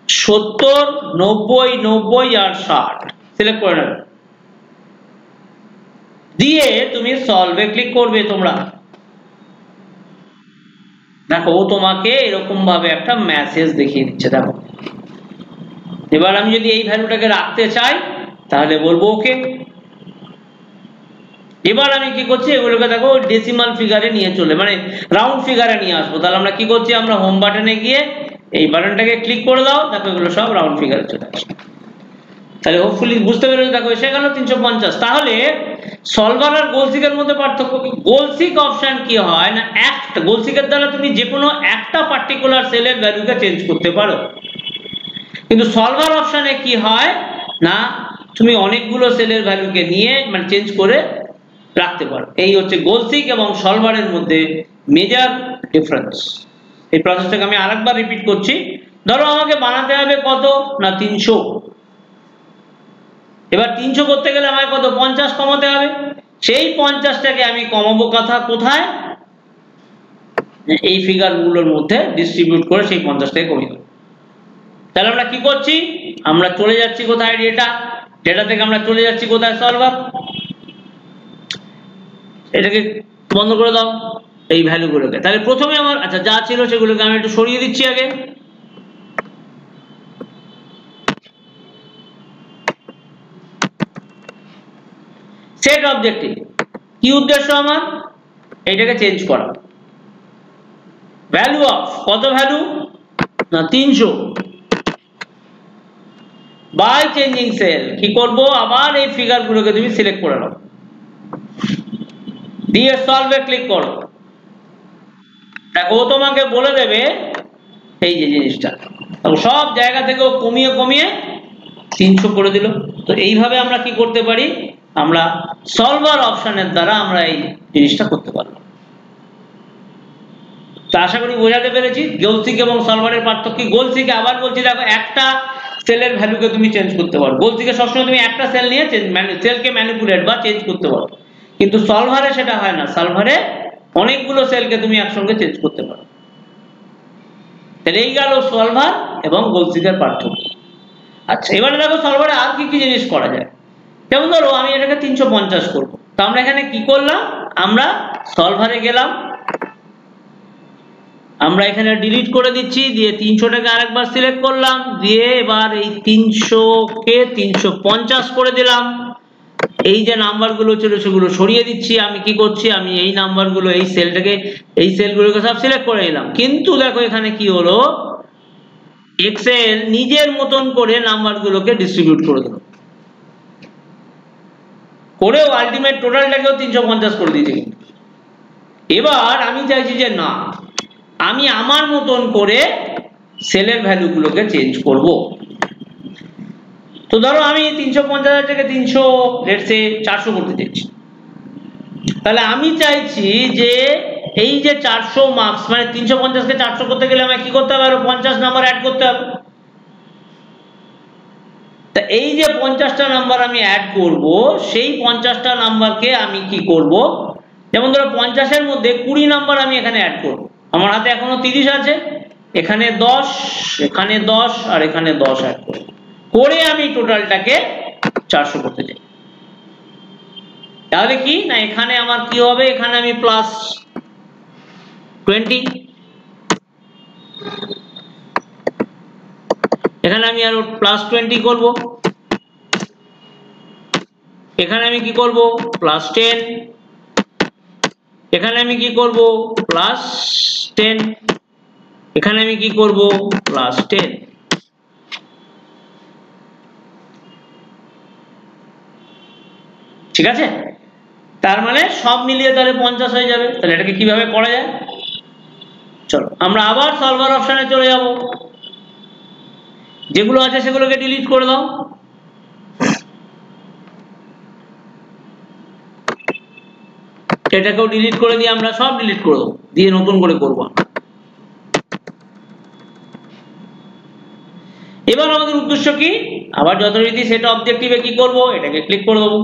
70, 90, 90 আর 60 সিলেক্ট করে নেবে, দিয়ে তুমি সলভে ক্লিক করবে। তোমরা দেখো তোমাকে এরকম ভাবে একটা মেসেজ দেখিয়ে দিচ্ছে। দেখো এবার আমি যদি এই ভ্যালুটাকে রাখতে চাই তাহলে বলবো ওকে। এবার আমি কি করছি এগুলোকে দেখো ডেসিমাল ফিগারে নিয়ে চলে মানে রাউন্ড ফিগারে নিয়ে আসবো। তাহলে আমরা কি করছি, আমরা হোম বাটনে গিয়ে এই বাটনটাকে ক্লিক করে দাও, দেখো এগুলো সব রাউন্ড ফিগারে চলে আসবে। তাহলে হোপফুলি বুঝতে পেরেছো, দেখো এসে গেল 350। তাহলে সলভার আর গোলসিকের মধ্যে পার্থক্য কি, গোলসিক অপশন কি হয় না একটা গোলসিকের দ্বারা তুমি যে কোনো একটা পার্টিকুলার সেলের ভ্যালুকে চেঞ্জ করতে পারো, কিন্তু সলভার অপশনে কি হয় না, তুমি অনেকগুলো সেলের ভ্যালুকে নিয়ে মানে চেঞ্জ করে রাখতে পারো। এই হচ্ছে গোল সিক এবং সলভারের মধ্যে মেজর ডিফারেন্স। এই প্রসেসটাকে আমি আরেকবার রিপিট করছি। ধরো আমাকে বানাতে হবে কত না 300। এবার 300 করতে গেলে আমাকে কত 50 কমাতে হবে। সেই 50টাকে আমি কমাবো কোথায়, এই ফিগারগুলোর মধ্যে ডিস্ট্রিবিউট করে সেই 50টাকে কমিয়ে দেবো। তাহলে আমরা কি করছি, আমরা চলে যাচ্ছি কোথায়, ডেটা থেকে আমরা চলে যাচ্ছি কোথায়, সলভার। এটাকে বন্ধ করে দাও এই ভ্যালুগুলোকে। তাহলে প্রথমে আমার আচ্ছা যা ছিল সেগুলোকে আমি একটু সরিয়ে দিচ্ছি আগে। সেট অবজেক্টিভ কি উদ্দেশ্য আমার, এইটাকে চেঞ্জ করা। ভ্যালু অফ কত ভ্যালু না 300 বাই চেঞ্জিং সেল কি করব, আবার এই ফিগারগুলোকে তুমি সিলেক্ট করে নাও, দিয়ে সলভে ক্লিক করো। দেখো তোমাকে বলে দেবে এই যে জিনিসটা, সব জায়গা থেকে কমিয়ে 300 করে দিল। তো এইভাবে আমরা কি করতে পারি, আমরা সলভার অপশনের দ্বারা আমরা এই জিনিসটা করতে পারবো। তো আশা করি বোঝাতে পেরেছি গোল সিক এবং সলভারের পার্থক্য। গোল সিকে আবার বলছি দেখো একটা সেলের ভ্যালুকে তুমি চেঞ্জ করতে পারো। গোল সিকে সবসময় তুমি একটা সেল নিয়ে সেলকে ম্যানিপুলেট বা চেঞ্জ করতে পারো, কিন্তু সলভারে সেটা হয় না। সলভারে অনেকগুলো সেলকে তুমি একসঙ্গে চেঞ্জ করতে পারো। তাহলে এই গেল সলভার এবং গোল সিকের পার্থক্য। আচ্ছা এবারে দেখো সলভারে আর কি কি জিনিস করা যায়। যেমন ধরো আমি এটাকে 350 করব, তো আমরা এখানে কি করলাম, আমরা সলভারে গেলাম, আমরা এখানে ডিলিট করে দিচ্ছি, দিয়ে 300টাকে আরেকবার সিলেক্ট করলাম, দিয়ে এবার এই 300কে 350 করে দিলাম। এই যে নাম্বারগুলো ছিল সেগুলো সরিয়ে দিচ্ছি। আমি কি করছি, আমি এই নাম্বারগুলো এই সেলগুলোকে সব সিলেক্ট করে নিলাম। কিন্তু দেখো এখানে কি হলো, এক্সেল নিজের মতন করে নাম্বারগুলোকে ডিস্ট্রিবিউট করে দিল, করেও আলটিমেট টোটালটাকেও 350 করে দিয়েছে। এবার আমি চাইছি যে না, আমি আমার মতন করে সেলের ভ্যালুগুলোকে চেঞ্জ করব। তো ধরো আমি 350,000 থেকে 400 করতে চাইছি। তাহলে আমি চাইছি যে এই যে 400 মার্কস মানে 350 কে 400 করতে গেলে আমাকে কি করতে হবে, আরো 50 নাম্বার অ্যাড করতে হবে। তা এই যে 50টা নাম্বার আমি অ্যাড করব, সেই 50টা নাম্বারকে আমি কি করব, যেমন ধরো 50-এর মধ্যে 20 নাম্বার আমি এখানে অ্যাড করব। আমার হাতে এখনো 30 আছে, এখানে 10, এখানে 10 আর এখানে 10 অ্যাড করব, করে আমি টোটালটাকে 400 করতে চাই। তাহলে কি না, এখানে আমার কি হবে, এখানে আমি +20, এখানে আমি আরো +20 করব, এখানে আমি কি করব +10, এখানে আমি কি করব +10, এখানে আমি কি করব +10। ঠিক আছে, তার মানে সব মিলিয়ে তাহলে 50 হয়ে যাবে। তাহলে এটাকে কিভাবে করা যায়, চলো আমরা আবার সলভার অপশনে চলে যাব। যেগুলো আছে সেগুলোকে ডিলিট করে দাও। এটাকেও ডিলিট করে দিয়ে আমরা সব ডিলিট করে দেবো, দিয়ে নতুন করে করব। এবার আমাদের উদ্দেশ্য কি, আবার যথারীতি সেটা অবজেক্টিভে কি করব, এটাকে ক্লিক করে দেবো।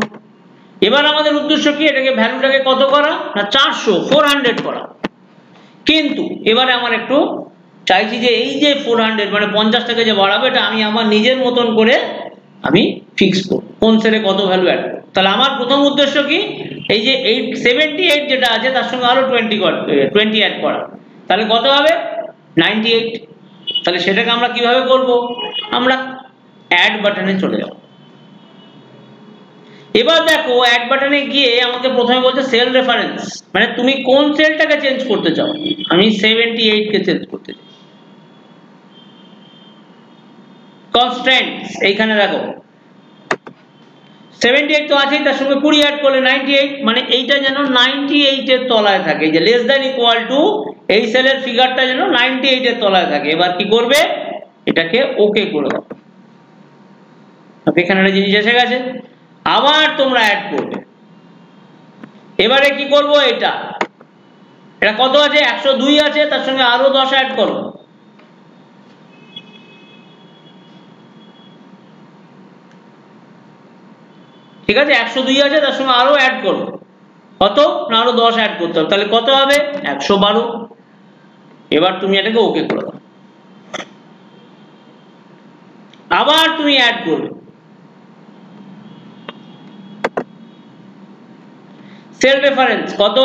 এবার আমাদের উদ্দেশ্য কি, এটাকে ভ্যালুটাকে কত করা না 400 করা। কিন্তু এবারে আমার একটু চাইছি যে এই যে 400 মানে 50টাকে যে বাড়াবো, এটা আমি আমার নিজের মতন করে আমি ফিক্স করব, কোন সেলে কত ভ্যালু অ্যাড করব। তাহলে আমার প্রথম উদ্দেশ্য কি, এই যে 78 যেটা আছে তার সঙ্গে আরো 20 অ্যাড করা, তাহলে কত হবে 98। তাহলে সেটাকে আমরা কিভাবে করব, আমরা অ্যাড বাটনে চলে যাব। এবার দেখো অ্যাড বাটনে গিয়ে আমাকে প্রথমে বলছে সেল রেফারেন্স, মানে তুমি কোন সেলটাকে চেঞ্জ করতে চাও। আমি 78 কে চেঞ্জ করতে চাই। কনস্ট্যান্টস এইখানে দেখো 78 তো আছেই, তার সঙ্গে 20 অ্যাড করলে 98, মানে এইটা যেন 98 এর তলায় থাকে, যে লেস দ্যান ইকুয়াল টু এই সেলের ফিগারটা যেন 98 এর তলায় থাকে। এবার কি করবে, এটাকে ওকে করে দাও। এখানে একটা জিনিস এসে গেছে, আবার তোমরা অ্যাড করবে। এবারে কি করব, এটা কত আছে, 102 আছে, তার সঙ্গে আরো 10 অ্যাড করো। ঠিক আছে, 102 আছে, তার সঙ্গে আরো অ্যাড করো, কত না আরো 10 অ্যাড করতে হবে, তাহলে কত হবে 112। এবার তুমি এটাকে ওকে করে দাও, আবার তুমি অ্যাড করবে। সেল রেফারেন্স কত,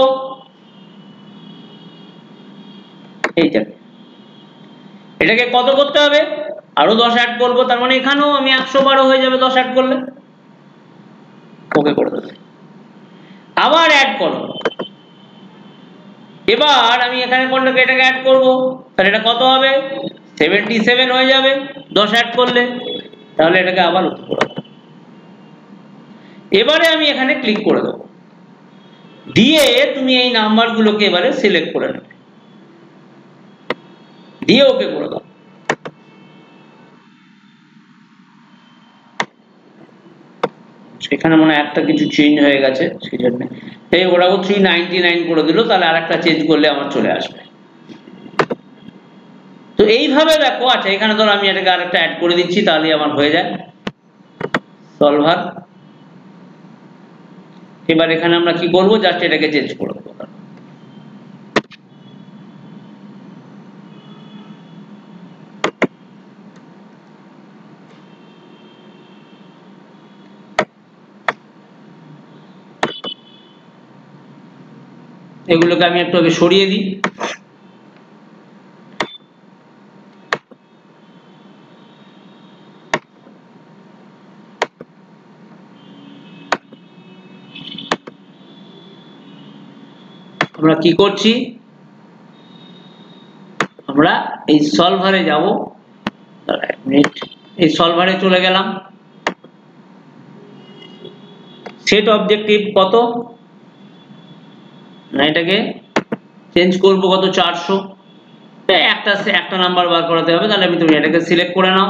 এটাকে কত করতে হবে, আরো 10 অ্যাড করবো, তার মানে এখানেও আমি 112 হয়ে যাবে 10 অ্যাড করলে। ওকে করে দেবে, আবার অ্যাড করো। এবার আমি এখানে কোনটাকে এটাকে অ্যাড করবো, তাহলে এটা কত হবে 77 হয়ে যাবে 10 অ্যাড করলে, তাহলে এটাকে আবার ওকে করে দেবো। এবারে আমি এখানে ক্লিক করে দেবো, দিয়ে তুমি এই নাম্বারগুলোকে এবারে সিলেক্ট করে নেবে, দিয়ে ওকে করে দাও। সেখানে মনে হয় একটা কিছু চেঞ্জ হয়ে গেছে, সেই জন্য এই ওটাও 399 করে দিল, তাহলে আর একটা চেঞ্জ করলে আমার চলে আসবে। তো এইভাবে দেখো। আচ্ছা, এখানে ধরো আমি এটাকে আরেকটা অ্যাড করে দিচ্ছি, তাহলে আমার হয়ে যায় সলভার। এবার এখানে আমরা কি করব, জাস্ট এটাকে চেঞ্জ করে দেবো। এগুলোকে আমি একটু আগে সরিয়ে দিই। আমরা কি করছি, আমরা এই সলভারে যাব, এক মিনিট, এই সলভারে চলে গেলাম। সেট অবজেক্টিভ কত না, এটাকে চেঞ্জ করব কত 400, একটা নাম্বার বার করাতে হবে, তাহলে তুমি এটাকে সিলেক্ট করে নাও,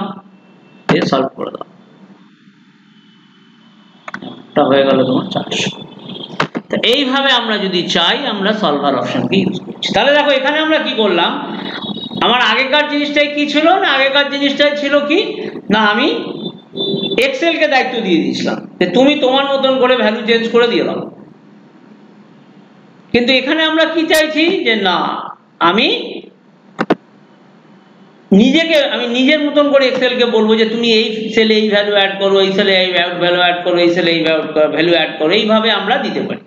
দিয়ে সলভ করে দাও, এটা হয়ে গেল তোমার 400। তো এইভাবে আমরা যদি চাই আমরা সলভার অপশনকে ইউজ করছি। তাহলে দেখো এখানে আমরা কি করলাম, আমার আগেকার জিনিসটাই কি ছিল না, আগেকার জিনিসটাই ছিল কি না, আমি এক্সেলকে দায়িত্ব দিয়ে দিয়েছিলাম যে তুমি তোমার মতন করে ভ্যালু চেঞ্জ করে দিয়ে দাও। কিন্তু এখানে আমরা কি চাইছি যে না, আমি নিজের মতন করে এক্সেলকে বলবো যে তুমি এই সেলে এই ভ্যালু অ্যাড করো, এই সেলে এই ভ্যালু অ্যাড করো, এই সেলে এই ভ্যালু অ্যাড করো, এইভাবে আমরা দিতে পারি।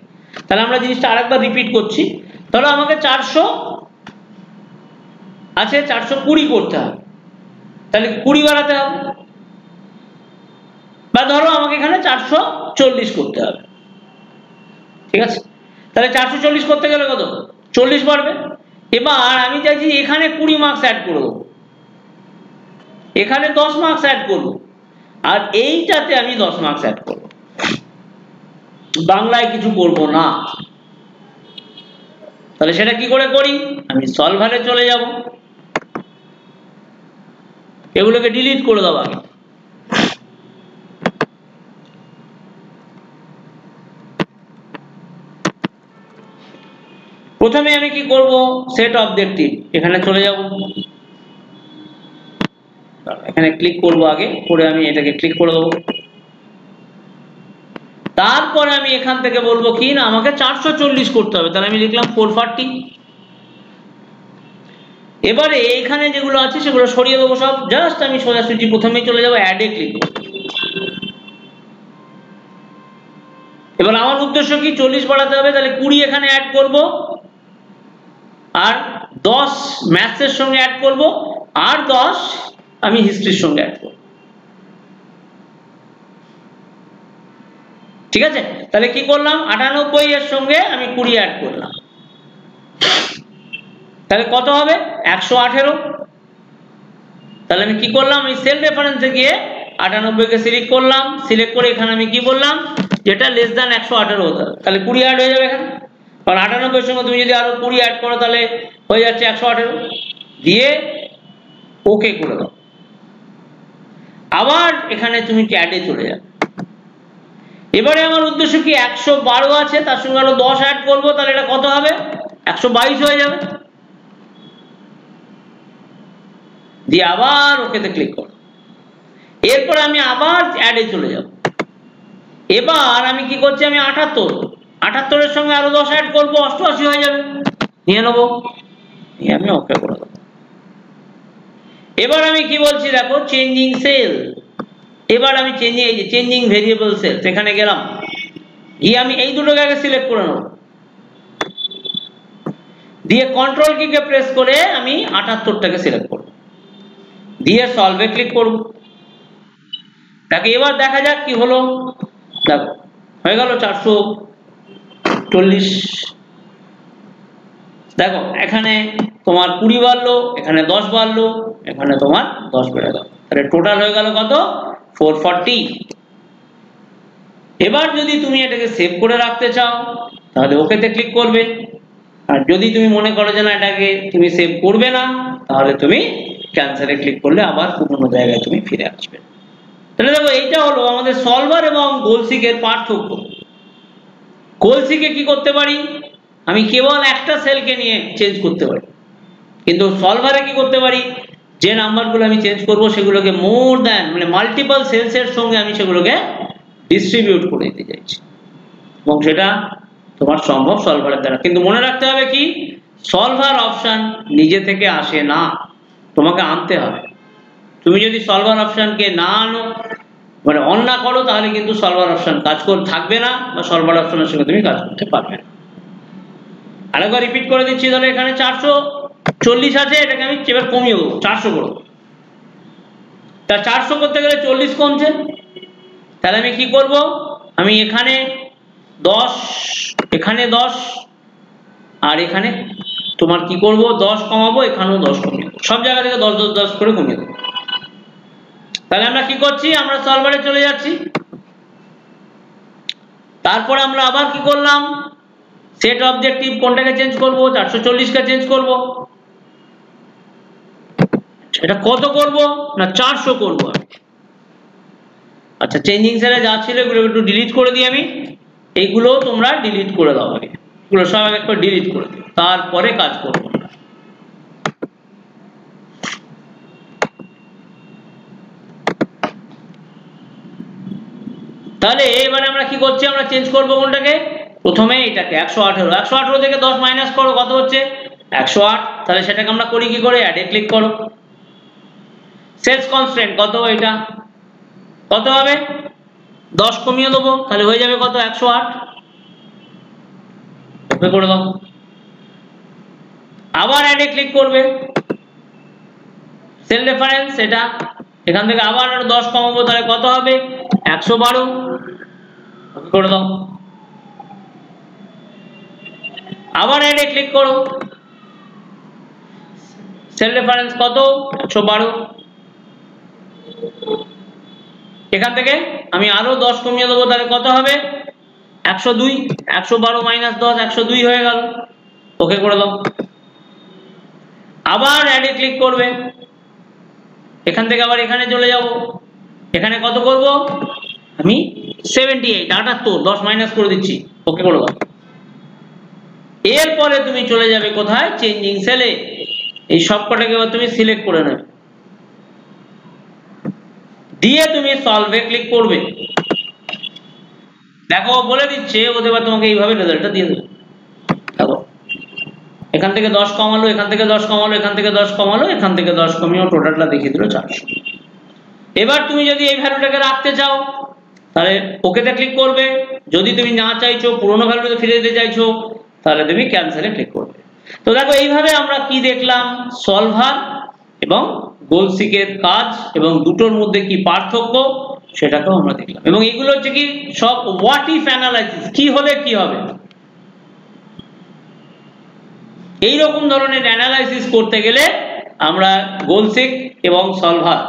তাহলে আমরা জিনিসটা আরেকবার রিপিট করছি। তাহলে আমাকে 400 আছে, 420 করতে হবে, তাহলে 20 বাড়াতে হবে, বা ধরো আমাকে এখানে 440 করতে হবে। ঠিক আছে, তাহলে 440 করতে গেলে কত 40 বাড়বে। এবার আমি চাইছি এখানে 20 মার্কস অ্যাড করব, এখানে 10 মার্কস অ্যাড করব, আর এইটাতে আমি 10 মার্কস অ্যাড করব, বাংলায় কিছু করব না। তাহলে সেটা কি করে করি, আমি সলভারে চলে যাব, এগুলোকে ডিলিট করে দাও আগে। প্রথমে আমি কি করব, সেট অবজেক্টিভ, এখানে চলে যাব, এখানে ক্লিক করব, আগে করে আমি এটাকে ক্লিক করে দেবো। তারপরে আমি এখান থেকে বলবো কি না, আমাকে 440 করতে হবে, তাহলে আমি লিখলাম 440। এবারে এইখানে যেগুলো আছে সেগুলো সরিয়ে দেবো সব, জাস্ট আমি সোজাসুজি প্রথমেই চলে যাবো অ্যাডে ক্লিক করব। এবার আমার উদ্দেশ্য কি 40 বাড়াতে হবে, তাহলে 20 এখানে অ্যাড করব, আর 10 ম্যাথসের সঙ্গে অ্যাড করব, আর 10 আমি হিস্ট্রির সঙ্গে অ্যাড করব। ঠিক আছে, তাহলে কি করলাম, 98 এর সঙ্গে আমি 20 অ্যাড করলাম, তাহলে কত হবে 118। তাহলে আমি কি করলাম, এই সেল রেফারেন্সে গিয়ে 98 কে সিলেক্ট করলাম, সিলেক্ট করে এখানে আমি কি বললাম, যেটা লেস দ্যান 118 হতে হবে, তাহলে 20 অ্যাড হয়ে যাবে এখানে, কারণ 98 এর সঙ্গে তুমি যদি আরো 20 অ্যাড করো তাহলে হয়ে যাচ্ছে 118, দিয়ে ওকে করে দাও। আবার এখানে তুমি অ্যাডে চলে যাবে। এবারে আমার উদ্দেশ্য কি 112 আছে, তার সঙ্গে আরো 10 অ্যাড করবো, তাহলে এটা কত হবে? 122 হয়ে যাবে। দিয়ে আবার ওকেতে ক্লিক করো। এরপর আমি আবার অ্যাডে চলে যাব। এবার আমি কি করছি, আমি 78 এর সঙ্গে আরো 10 অ্যাড করবো, 88 হয়ে যাবে। নিয়ে নেবো, নিয়ে আমি ওকে করে দেবো। এবার আমি কি বলছি দেখো, চেঞ্জিং সেল। এবার আমি চেঞ্জিং ভেরিয়েবল সেল, এখানে গেলাম, গিয়ে আমি এই দুটোকে আগে সিলেক্ট করে নেব, দিয়ে কন্ট্রোল কিকে প্রেস করে আমি 78টাকে সিলেক্ট করব, দিয়ে সলভে ক্লিক করব। দেখো এবার দেখা যাক কি হলো। দেখো হয়ে গেল 440। দেখো এখানে তোমার 20 বাড়লো, এখানে 10 বাড়লো, এখানে তোমার 10 বেড়ে গেল, তাহলে টোটাল হয়ে গেল কত? 440। এবার যদি তুমি এটাকে সেভ করে রাখতে চাও তাহলে ওকেতে ক্লিক করবে, আর যদি তুমি মনে করো যে না এটাকে তুমি সেভ করবে না, তাহলে তুমি ক্যান্সেলে ক্লিক করলে আবার পুরোনো জায়গায় তুমি ফিরে আসবে। তাহলে দেখো এইটা হলো আমাদের সলভার এবং গোলসিকের পার্থক্য। গোলসিকে কি করতে পারি, আমি কেবল একটা সেলকে নিয়ে চেঞ্জ করতে পারি, কিন্তু সলভারে কি করতে পারি, যে নাম্বারগুলো আমি চেঞ্জ করব সেগুলোকে মোর দ্যান মানে মাল্টিপল সেলসের সঙ্গে আমি সেগুলোকে ডিস্ট্রিবিউট করে দিতে চাইছি, এবং সেটা তোমার সম্ভব সলভারের দ্বারা। কিন্তু মনে রাখতে হবে কি, সলভার অপশন নিজে থেকে আসে না, তোমাকে আনতে হবে। তুমি যদি সলভার অপশনকে না আনো, মানে অন না করো, তাহলে কিন্তু সলভার অপশন কাজ করে থাকবে না, বা সলভার অপশনের সঙ্গে তুমি কাজ করতে পারবে না। আরেকবার রিপিট করে দিচ্ছি, তাহলে এখানে 440 আছে, এটাকে আমি এবার কমিয়ে দেবো, 400 করবো। তা 400 করতে গেলে 40 কমছে, তাহলে আমি কি করব, আমি এখানে 10, এখানে 10, আর এখানে তোমার কি করব, 10 কমাবো, এখানেও 10 কমিয়ে দেবো, সব জায়গা থেকে 10 10 10 করে কমিয়ে দেবো। তাহলে আমরা কি করছি, আমরা সলভারে চলে যাচ্ছি। তারপর আমরা আবার কি করলাম, সেট অবজেক্টিভ কোনটাকে চেঞ্জ করব, 440 কে চেঞ্জ করব। এটা কত করব না, 400 করব আমি। আচ্ছা, চেঞ্জিং সেলে যা ছিল এগুলো একটু ডিলিট করে দিই আমি, এইগুলো তোমরা ডিলিট করে দাও আগে, এগুলো সব একবার ডিলিট করে দিও, তারপরে কাজ করব। তাহলে এবারে আমরা কি করছি, আমরা চেঞ্জ করব কোনটাকে, প্রথমে এটাকে 118 থেকে 10 মাইনাস করো, কত হচ্ছে 108। তাহলে সেটাকে আমরা করি কি করে, অ্যাডে ক্লিক করো। সেলস কনস্ট্যান্ট কত, এটা কত হবে, 10 কমিয়ে দেবো, তাহলে হয়ে যাবে কত, 108। ওকে করে দাও। আবার অ্যাডে ক্লিক করবে, সেল রেফারেন্স এটা, এখান থেকে আবার 10 কমাবো, তাহলে কত হবে 112। ওকে করে দাও। আবার অ্যাডে ক্লিক করো, সেল রেফারেন্স কত 112। এখান থেকে আমি আরো 10 কমিয়ে দেবো, তাহলে কত হবে 102। 112 মাইনাস 10 102 হয়ে গেল। ওকে করে দাও। আবার অ্যাডে ক্লিক করবে, এখান থেকে আবার এখানে চলে যাব, এখানে কত করব আমি 78 78 10 মাইনাস করে দিচ্ছি। ওকে করে দাও। এরপরে তুমি চলে যাবে কোথায়, চেঞ্জিং সেলে, এই সবকটাকে তুমি সিলেক্ট করে নেবে, দিয়ে তুমি সলভে ক্লিক করবে। দেখো বলে দিচ্ছে, ও এবার তোমাকে এইভাবে রেজাল্টটা দিয়ে দেবে। দেখো এখান থেকে 10 কমালো, এখান থেকে 10 কমালো, এখান থেকে 10 কমালো, এখান থেকে 10 কমিয়ে টোটালটা দেখিয়ে দিল 400। এবার তুমি যদি এই ভ্যালুটাকে রাখতে চাও তাহলে ওকেতে ক্লিক করবে, যদি তুমি না চাইছো পুরোনো ভ্যালুতে ফিরে যেতে চাইছো তাহলে তুমি ক্যান্সেলে ক্লিক করবে। তো দেখো এইভাবে আমরা কি দেখলাম, সলভার এবং গোলসিকের কাজ এবং দুটোর মধ্যে কি পার্থক্য সেটাকেও আমরা দেখলাম। এবং এগুলো হচ্ছে কি সব হোয়াট ইফ অ্যানালাইসিস, কি হলে কি হবে, এই রকম ধরনের অ্যানালাইসিস করতে গেলে আমরা গোলসিক এবং সলভার,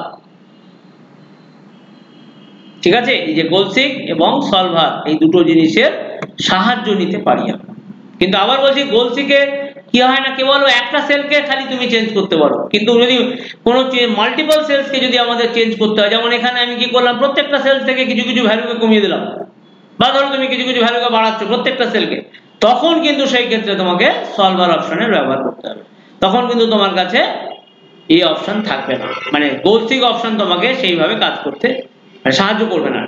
ঠিক আছে, এই যে গোলসিক এবং সলভার এই দুটো জিনিসের সাহায্য নিতে পারি আমরা। কিন্তু আবার বলছি, গোলসিকে কি হয় না, কেবল একটা সেলকে খালি তুমি চেঞ্জ করতে পারো, কিন্তু যদি কোনো মাল্টিপল সেলসকে যদি আমাদের চেঞ্জ করতে হয়, যেমন এখানে আমি কি করলাম, প্রত্যেকটা সেল থেকে কিছু কিছু ভ্যালুকে কমিয়ে দিলাম, বা ধরো তুমি কিছু কিছু ভ্যালুকে বাড়াচ্ছ প্রত্যেকটা সেলকে, তখন কিন্তু সেই ক্ষেত্রে তোমাকে সলভার অপশনের ব্যবহার করতে হবে। তখন কিন্তু তোমার কাছে এই অপশন থাকবে না, মানে গোলসিক অপশন তোমাকে সেইভাবে কাজ করতে সাহায্য করবে না।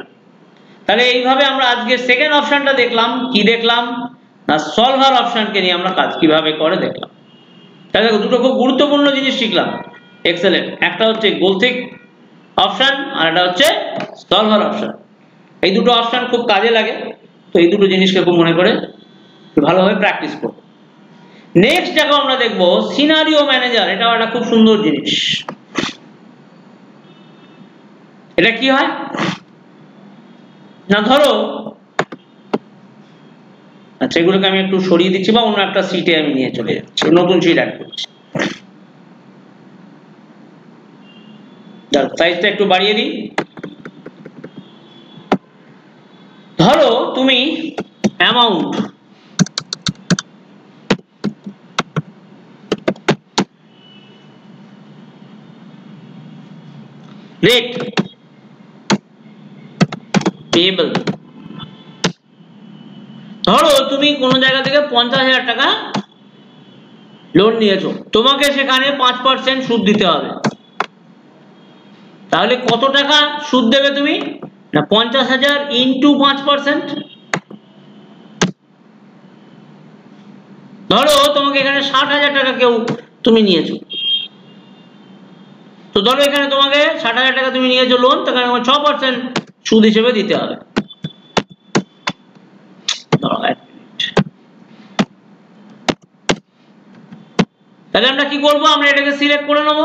তাহলে এইভাবে আমরা আজকে সেকেন্ড অপশনটা দেখলাম, কি দেখলাম না, সলভার অপশনকে নিয়ে আমরা কাজ কিভাবে করে দেখলাম। তাহলে দুটো খুব গুরুত্বপূর্ণ জিনিস শিখলাম এক্সেলের, একটা হচ্ছে গোলসিক অপশন আর একটা হচ্ছে সলভার অপশন। এই দুটো অপশন খুব কাজে লাগে, তো এই দুটো জিনিসকে খুব মনে করে ভালোভাবে প্র্যাকটিস করব। নেক্সট দেখো আমরা দেখবো সিনারিও ম্যানেজার। এটাও একটা খুব সুন্দর জিনিস। এটা কি হয় না, ধরো আচ্ছা এগুলোকে আমি একটু সরিয়ে দিচ্ছি বা অন্য একটা সিটে আমি নিয়ে চলে যাচ্ছি, নতুন সিট অ্যাড করছি, সাইজটা একটু বাড়িয়ে দিই। ধরো তুমি অ্যামাউন্ট রেট পেয়েবল, ধরো তুমি কোনো জায়গা থেকে 50,000 টাকা লোন নিয়েছো, তোমাকে সেখানে 5% সুদ দিতে হবে। তাহলে কত টাকা সুদ দেবে তুমি না, 50,000 ইন্টু 5%। ধরো তোমাকে এখানে 60,000 টাকা কেউ তুমি নিয়েছো, তো ধরো এখানে তোমাকে 60,000 টাকা তুমি নিয়েছো লোন, তখন 6% সুদ হিসেবে দিতে হবে। তাহলে আমরা কি করব, আমরা এটাকে সিলেক্ট করে নেব,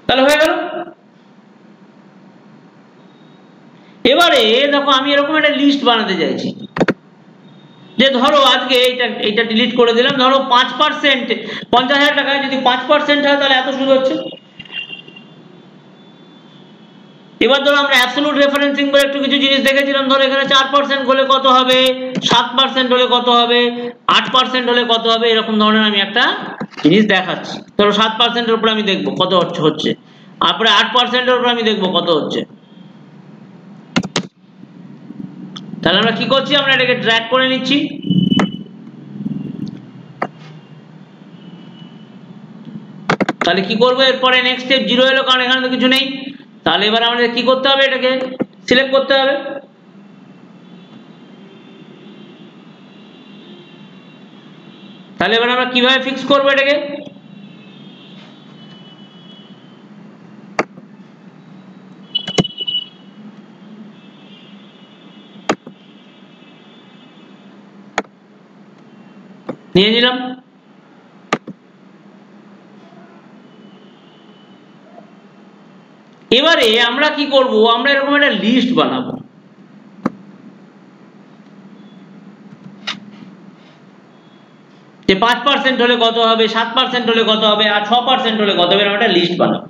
তাহলে হয়ে গেল। এবারে দেখো আমি এরকম একটা লিস্ট বানাতে চাইছি, যে ধরো আজকে এইটা ডিলিট করে দিলাম, ধরো 5%, 50,000 টাকায় যদি 5% হয় তাহলে এত সুদ হচ্ছে। এবার ধরো আমরা অ্যাবসলিউট রেফারেন্সিং বলে একটু কিছু জিনিস দেখেছিলাম, ধরো এখানে 4% হলে কত হবে, 7% হলে কত হবে, 8% হলে কত হবে, এরকম ধরনের আমি একটা জিনিস দেখাচ্ছি। ধরো 7%-এর উপর আমি দেখবো কত হচ্ছে, তারপরে 8%-এর উপর আমি দেখবো কত হচ্ছে। তাহলে আমরা কি করছি, আমরা এটাকে ড্র্যাগ করে নিচ্ছি, তাহলে কি করবো এরপরে নেক্সট স্টেপ 0 এলো, কারণ এখানে তো কিছু নেই। তাহলে এবার আমাদের কি করতে হবে, এটাকে সিলেক্ট করতে হবে। তাহলে এবার আমরা কিভাবে ফিক্স করবো এটাকে, নিয়ে নিলাম। এবারে আমরা কি করব, আমরা এরকম একটা লিস্ট বানাবো, যে 5% হলে কত হবে, 7% হলে কত হবে, আর 6% হলে কত হবে, একটা লিস্ট বানাবো।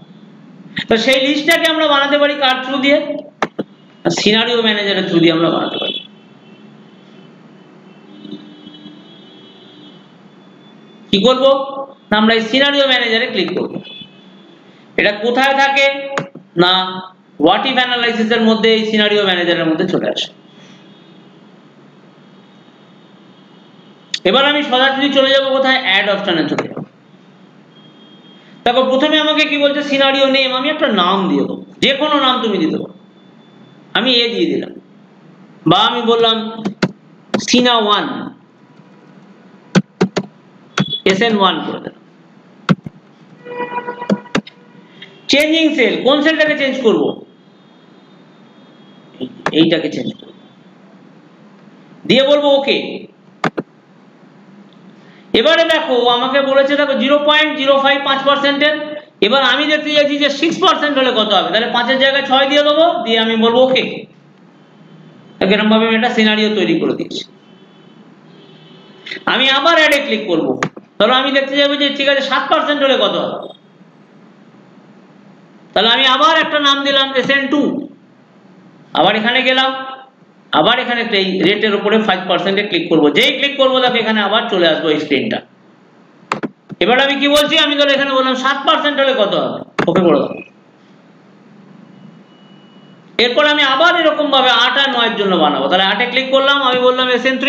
তো সেই লিস্টটাকে আমরা বানাতে পারি কার থ্রু দিয়ে, সিনারিও ম্যানেজারের থ্রু দিয়ে আমরা বানাতে পারি। কি করব না, আমরা এই সিনারিও ম্যানেজারে ক্লিক করব। এটা কোথায় থাকে না, হোয়াট ইফ অ্যানালাইসিস এর মধ্যে এই সিনারিও ম্যানেজারের মধ্যে চলে আসে। এবার আমি সরাসরি চলে যাব কোথায়, অ্যাড অপশনে চলে যাব। দেখো প্রথমে আমাকে কি বলছে, সিনারিও নেম, আমি একটা নাম দিয়ে দেবো, যে কোনো নাম তুমি দিতে পারো, আমি এ দিয়ে দিলাম, বা আমি বললাম সিনা1, SN1 করে দিলাম। চেঞ্জিং সেল, কোন সেলটাকে চেঞ্জ করব, এইটাকে চেঞ্জ করব, দিয়ে বলবো ওকে। এবারে দেখো আমাকে বলেছে, দেখো 0.05 এর, এবার আমি দেখতে চাইছি যে 6% হলে কত হবে, তাহলে 5-এর জায়গায় 6 দিয়ে দেবো, দিয়ে আমি বলবো ওকে। এরকম ভাবে আমি একটা সিনারিও তৈরি করে দিয়েছি। আমি আবার অ্যাডে ক্লিক করব, তাহলে আমি দেখতে যাবো যে ঠিক আছে 7% হলে কত হবে, তাহলে আমি আবার একটা নাম দিলাম SN2, আবার এখানে গেলাম, আবার এখানে একটা এই রেটের উপরে 5% ক্লিক করব, যেই ক্লিক করব দেখো এখানে আবার চলে আসবো এই স্ক্রিনটা। এবার আমি কি বলছি, আমি ধরো এখানে বললাম 7% হলে কত হবে, ওকে করে দাও। এরপর আমি আবার এরকম ভাবে 8 আর 9 এর জন্য বানাবো, তাহলে 8 এ ক্লিক করলাম, আমি বললাম SN3,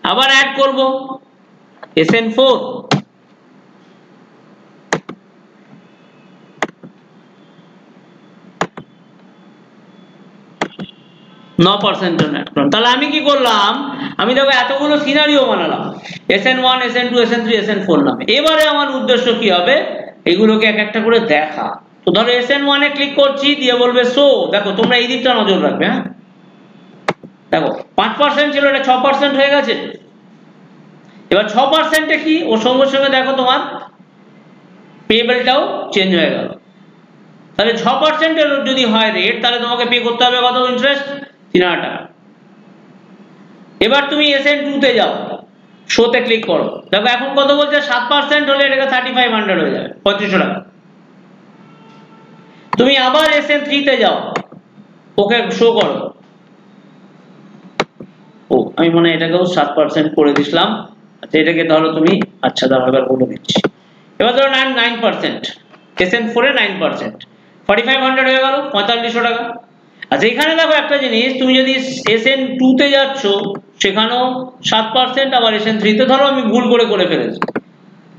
আবার অ্যাড করব SN4, জন্য অ্যাড করলাম। তাহলে আমি কি করলাম, আমি দেখো এতগুলো সিনারিও বানালাম SN1, SN2, SN3, SN4 নামে। এবারে আমার উদ্দেশ্য কি হবে, এগুলোকে এক একটা করে দেখা। তো ধরো SN1 এ ক্লিক করছি, দিয়ে বলবে শো, দেখো তোমরা এই দিকটা নজর রাখবে। হ্যাঁ দেখো 5% ছিল, এটা 6% হয়ে গেছে। এবার 6%-এ কি, ওর সঙ্গে সঙ্গে দেখো তোমার পেবেলটাও চেঞ্জ হয়ে গেল। তাহলে 6%-এর যদি হয় রেট, তাহলে তোমাকে পে করতে হবে কত, ইন্টারেস্ট 3000 টাকা। এবার তুমি SN2-তে যাও, শোতে ক্লিক করো, দেখো এখন কত বলছে, 7% হলে এটাকে 3500 হয়ে যাবে, 3500 টাকা। তুমি আবার SN3-তে যাও, ওকে শো করো, ও আমি মনে হয় এটাকেও 7% করে দিছিলাম। আচ্ছা এটাকে ধরো তুমি, আচ্ছা দাঁড়াও এবার বলে দিচ্ছি। এবার ধরো 9%, SN4 এ 9%, 4500 হয়ে গেল, 4500 টাকা। আচ্ছা এখানে দেখো একটা জিনিস, তুমি যদি SN2-তে যাচ্ছ সেখানেও 7%, আবার SN3-তে ধরো আমি ভুল করে ফেলেছি,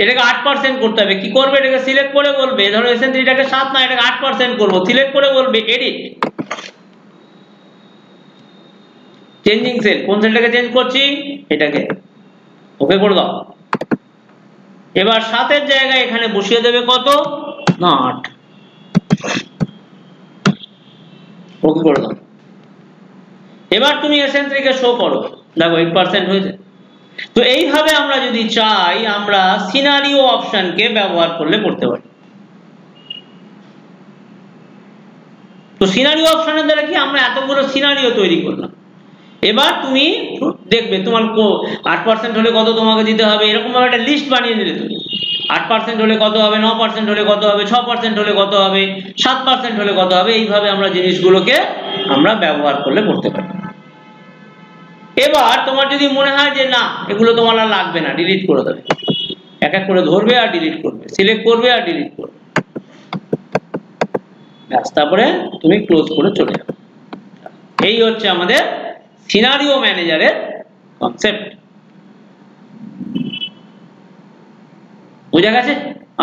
এটাকে 8% করতে হবে। কি করবে, এটাকে সিলেক্ট করে বলবে, ধরো SN3-টাকে 7 না, এটাকে 8% করবো, সিলেক্ট করে বলবে এডিট, চেঞ্জিং সেল, কোন সেলটাকে চেঞ্জ করছি, এটাকে, ওকে করে দাও। এবার 7-এর জায়গায় এখানে বসিয়ে দেবে কত, না 8, ওকে করে দাও। এবার তুমি SN3-কে শো করো, দেখো 8% হয়েছে। তো এইভাবে আমরা যদি চাই, আমরা সিনারিও অপশনকে ব্যবহার করতে পারি। তো সিনারিও অপশনের দ্বারা কি, আমরা এতগুলো সিনারিও তৈরি করলাম। এবার তুমি দেখবে তোমার 8% হলে কত তোমাকে দিতে হবে, এরকম ভাবে একটা লিস্ট বানিয়ে নিলে তুমি, 8% হলে কত হবে, 9% হলে কত হবে, 6% হলে কত হবে, 7% হলে কত হবে। এইভাবে আমরা জিনিসগুলোকে আমরা ব্যবহার করতে পারি। এবার তোমার যদি মনে হয় যে না এগুলো তোমার আর লাগবে না, ডিলিট করে দেবে, এক এক করে ধরবে আর ডিলিট করবে, সিলেক্ট করবে আর ডিলিট করবে, তারপরে তুমি ক্লোজ করে চলে যাবে। এই হচ্ছে আমাদের সিনারিও ম্যানেজারের কনসেপ্ট। বোঝা গেছে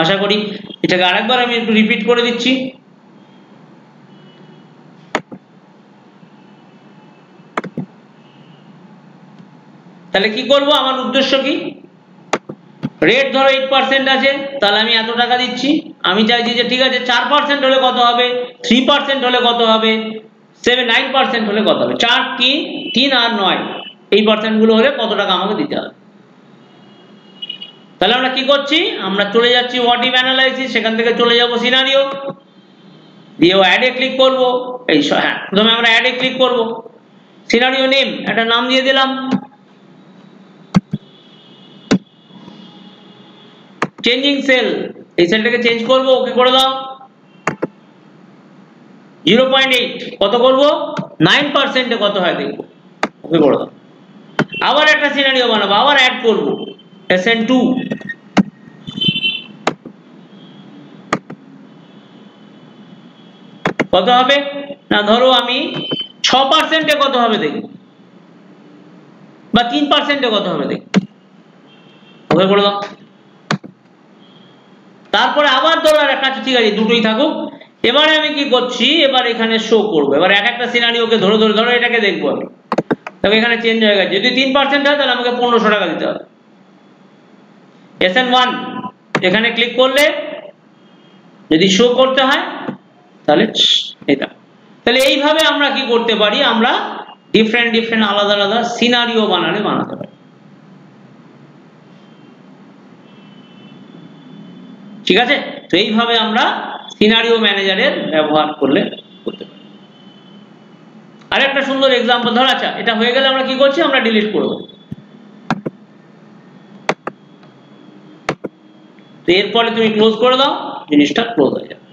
আশা করি। এটাকে আরেকবার আমি একটু রিপিট করে দিচ্ছি। তাহলে কি করব, আমার উদ্দেশ্য কি, রেট ধরো 8% আছে, তাহলে আমি এত টাকা দিচ্ছি। আমি চাইছি যে ঠিক আছে 4% হলে কত হবে, 3% হলে কত হবে, 9% হলে কত হবে, 4 কি 3 আর 9 এই পার্সেন্ট গুলো হলে কত টাকা আমাকে দিতে হবে। তাহলে আমরা কি করছি, আমরা চলে যাচ্ছি হোয়াট ইফ অ্যানালাইসিস, সেখান থেকে চলে যাব সিনারিও, দিয়ে অ্যাড এ ক্লিক করব। এই হ্যাঁ প্রথমে আমরা অ্যাড এ ক্লিক করব, সিনারিও নেম একটা নাম দিয়ে দিলাম, চেঞ্জিং সেল, এই সেলটাকে চেঞ্জ করব, ওকে করে দাও। 0.8 কত করব, 9%-এ কত হয় দেখবো, ওকে করে দাও। আবার একটা সিনারিও বানাবো, আবার অ্যাড করব SN2, কত হবে না, ধরো আমি 6%-এ কত হবে দেখব, বা 3%-এ কত হবে দেখব, ওকে করে দাও। তারপরে আবার ধরো আর একটা, ঠিক আছে দুটোই থাকুক। এবারে আমি কি করছি, এবার এখানে শো করবো, এবার এক একটা সিনারিওকে ধরো এটাকে দেখবো আমি, তবে এখানে চেঞ্জ হয়ে গেছে, যদি 3% হয় তাহলে আমাকে 1500 টাকা দিতে হবে। SN1 এখানে ক্লিক করলে যদি শো করতে হয় তাহলে এটা। তাহলে এইভাবে আমরা কি করতে পারি, আমরা ডিফারেন্ট আলাদা সিনারিও বানাতে পারি। ঠিক আছে, তো এইভাবে আমরা সিনারিও ম্যানেজারের ব্যবহার করতে পারি। আরেকটা সুন্দর এক্সাম্পল ধর, আচ্ছা এটা হয়ে গেলে আমরা কি করছি, আমরা ডিলিট করব। তো এরপরে তুমি ক্লোজ করে দাও, জিনিসটা ক্লোজ হয়ে যাবে।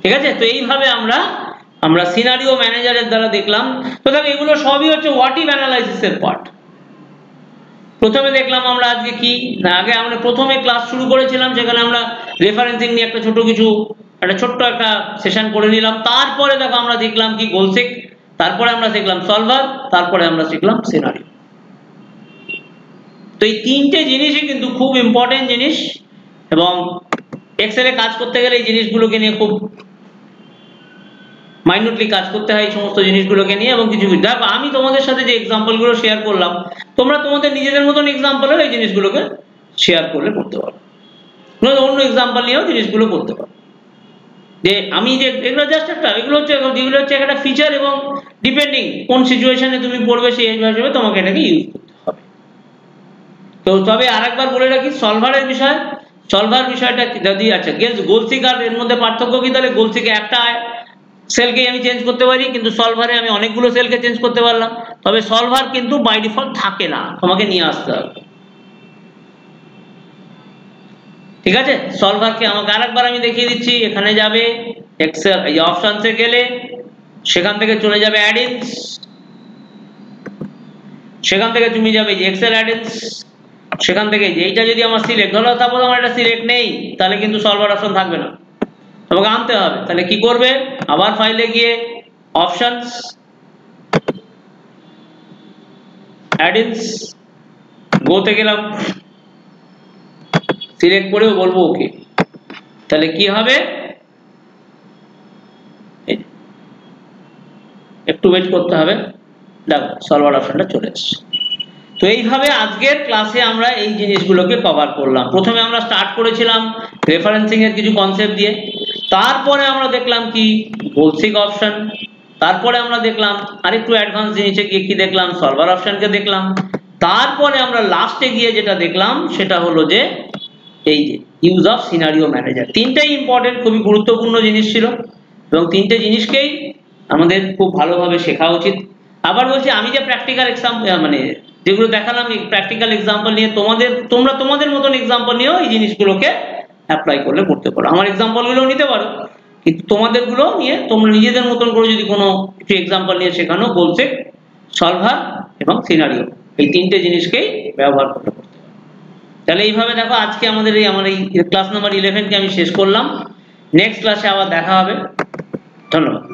ঠিক আছে, তো এইভাবে আমরা সিনারিও ম্যানেজারের দ্বারা দেখলাম। তো দেখো এগুলো সবই হচ্ছে হোয়াট ইফ অ্যানালাইসিসের পার্ট। প্রথমে দেখলাম আমরা আজকে কি না, আগে আমরা প্রথমে ক্লাস শুরু করেছিলাম যেখানে আমরা রেফারেন্সিং নিয়ে একটা ছোট্ট একটা সেশন করে নিলাম। তারপরে দেখো আমরা দেখলাম কি গোল সেক, তারপরে আমরা শিখলাম সলভার, তারপরে আমরা শিখলাম সিনারিও। তো এই তিনটে জিনিসই কিন্তু খুব ইম্পর্টেন্ট জিনিস, এবং এক্সেলে কাজ করতে গেলে এই জিনিসগুলোকে নিয়ে খুব মাইন্যুটলি কাজ করতে হয়, এই সমস্ত জিনিসগুলোকে নিয়ে। এবং কিছু দেখো আমি তোমাদের সাথে যে এক্সাম্পলগুলো শেয়ার করলাম, তোমরা তোমাদের নিজেদের মতন এক্সাম্পলের এই জিনিসগুলোকে শেয়ার করলে করতে পারো, অন্য এক্সাম্পল নিয়েও জিনিসগুলো করতে পারো। যে আমি যে এগুলো জাস্ট এগুলো হচ্ছে একটা ফিচার, এবং ডিপেন্ডিং কোন সিচুয়েশনে তুমি পড়বে সেই হিসাবে তোমাকে এটাকে ইউজ করতে হবে। তো তবে আরেকবার বলে রাখি সলভারের বিষয়টা যদি আচ্ছা গোল সিক আর এর মধ্যে পার্থক্য কি, তাহলে গোল সিকে একটা সেলকে আমি চেঞ্জ করতে পারি, কিন্তু সলভারে আমি অনেকগুলো সেলকে চেঞ্জ করতে পারলাম। তবে সলভার কিন্তু বাই ডিফল্ট থাকে না, তোমাকে নিয়ে আসতে হবে। ঠিক আছে, সলভারকে আমাকে আরেকবার আমি দেখিয়ে দিচ্ছি। এখানে যাবে এক্সেল, এই অপশনসে গেলে সেখান থেকে চলে যাবে অ্যাডিনস, সেখান থেকে তুমি যাবে যে এক্সেল অ্যাডিনস, সেখান থেকে এইটা যদি আমার সিলেক্ট হলো, তারপর আমার এটা সিলেক্ট নেই, তাহলে কিন্তু সলভার অপশন থাকবে না, তোমাকে আনতে হবে। তাহলে কি করবে, আবার ফাইলে গিয়ে অপশনস, অ্যাডিনস, গোতে গেলাম, সিলেক্ট করেও বলবো ওকে। তাহলে কি হবে, একটু ওয়েট করতে হবে, দেখো সলভার অপশনটা চলে এসেছে। তো এইভাবে আজকের ক্লাসে আমরা এই জিনিসগুলোকে কভার করলাম। প্রথমে আমরা স্টার্ট করেছিলাম রেফারেন্সিং এর কিছু কনসেপ্ট দিয়ে, তারপরে আমরা দেখলাম কি গোল সিক অপশন, তারপরে আমরা দেখলাম আরেকটু অ্যাডভান্স জিনিসে গিয়ে কি দেখলাম সলভার অপশনকে দেখলাম, তারপরে আমরা লাস্টে গিয়ে যেটা দেখলাম সেটা হলো যে এই যে ইউজ অফ সিনারিও ম্যানেজার। তিনটাই ইম্পর্টেন্ট, খুবই গুরুত্বপূর্ণ জিনিস ছিল, এবং তিনটে জিনিসকেই আমাদের খুব ভালোভাবে শেখা উচিত। আবার বলছি, আমি যে প্র্যাকটিক্যাল এক্সাম্পল মানে যেগুলো দেখালাম প্র্যাকটিক্যাল এক্সাম্পল নিয়ে, তোমরা তোমাদের মতন এক্সাম্পল নিয়েও এই জিনিসগুলোকে অ্যাপ্লাই করলে করতে পারো। আমার এক্সাম্পলগুলো নিতে পারো, কিন্তু তোমাদেরগুলো নিয়ে তোমরা নিজেদের মতন করে যদি কোনো কিছু এক্সাম্পল নিয়ে শেখানো, গোল সেক, সলভার এবং সিনারিও, এই তিনটে জিনিসকেই ব্যবহার করতে পারো। তাহলে এইভাবে দেখো আজকে আমার এই ক্লাস নাম্বার 11কে আমি শেষ করলাম। নেক্সট ক্লাসে আবার দেখা হবে। ধন্যবাদ।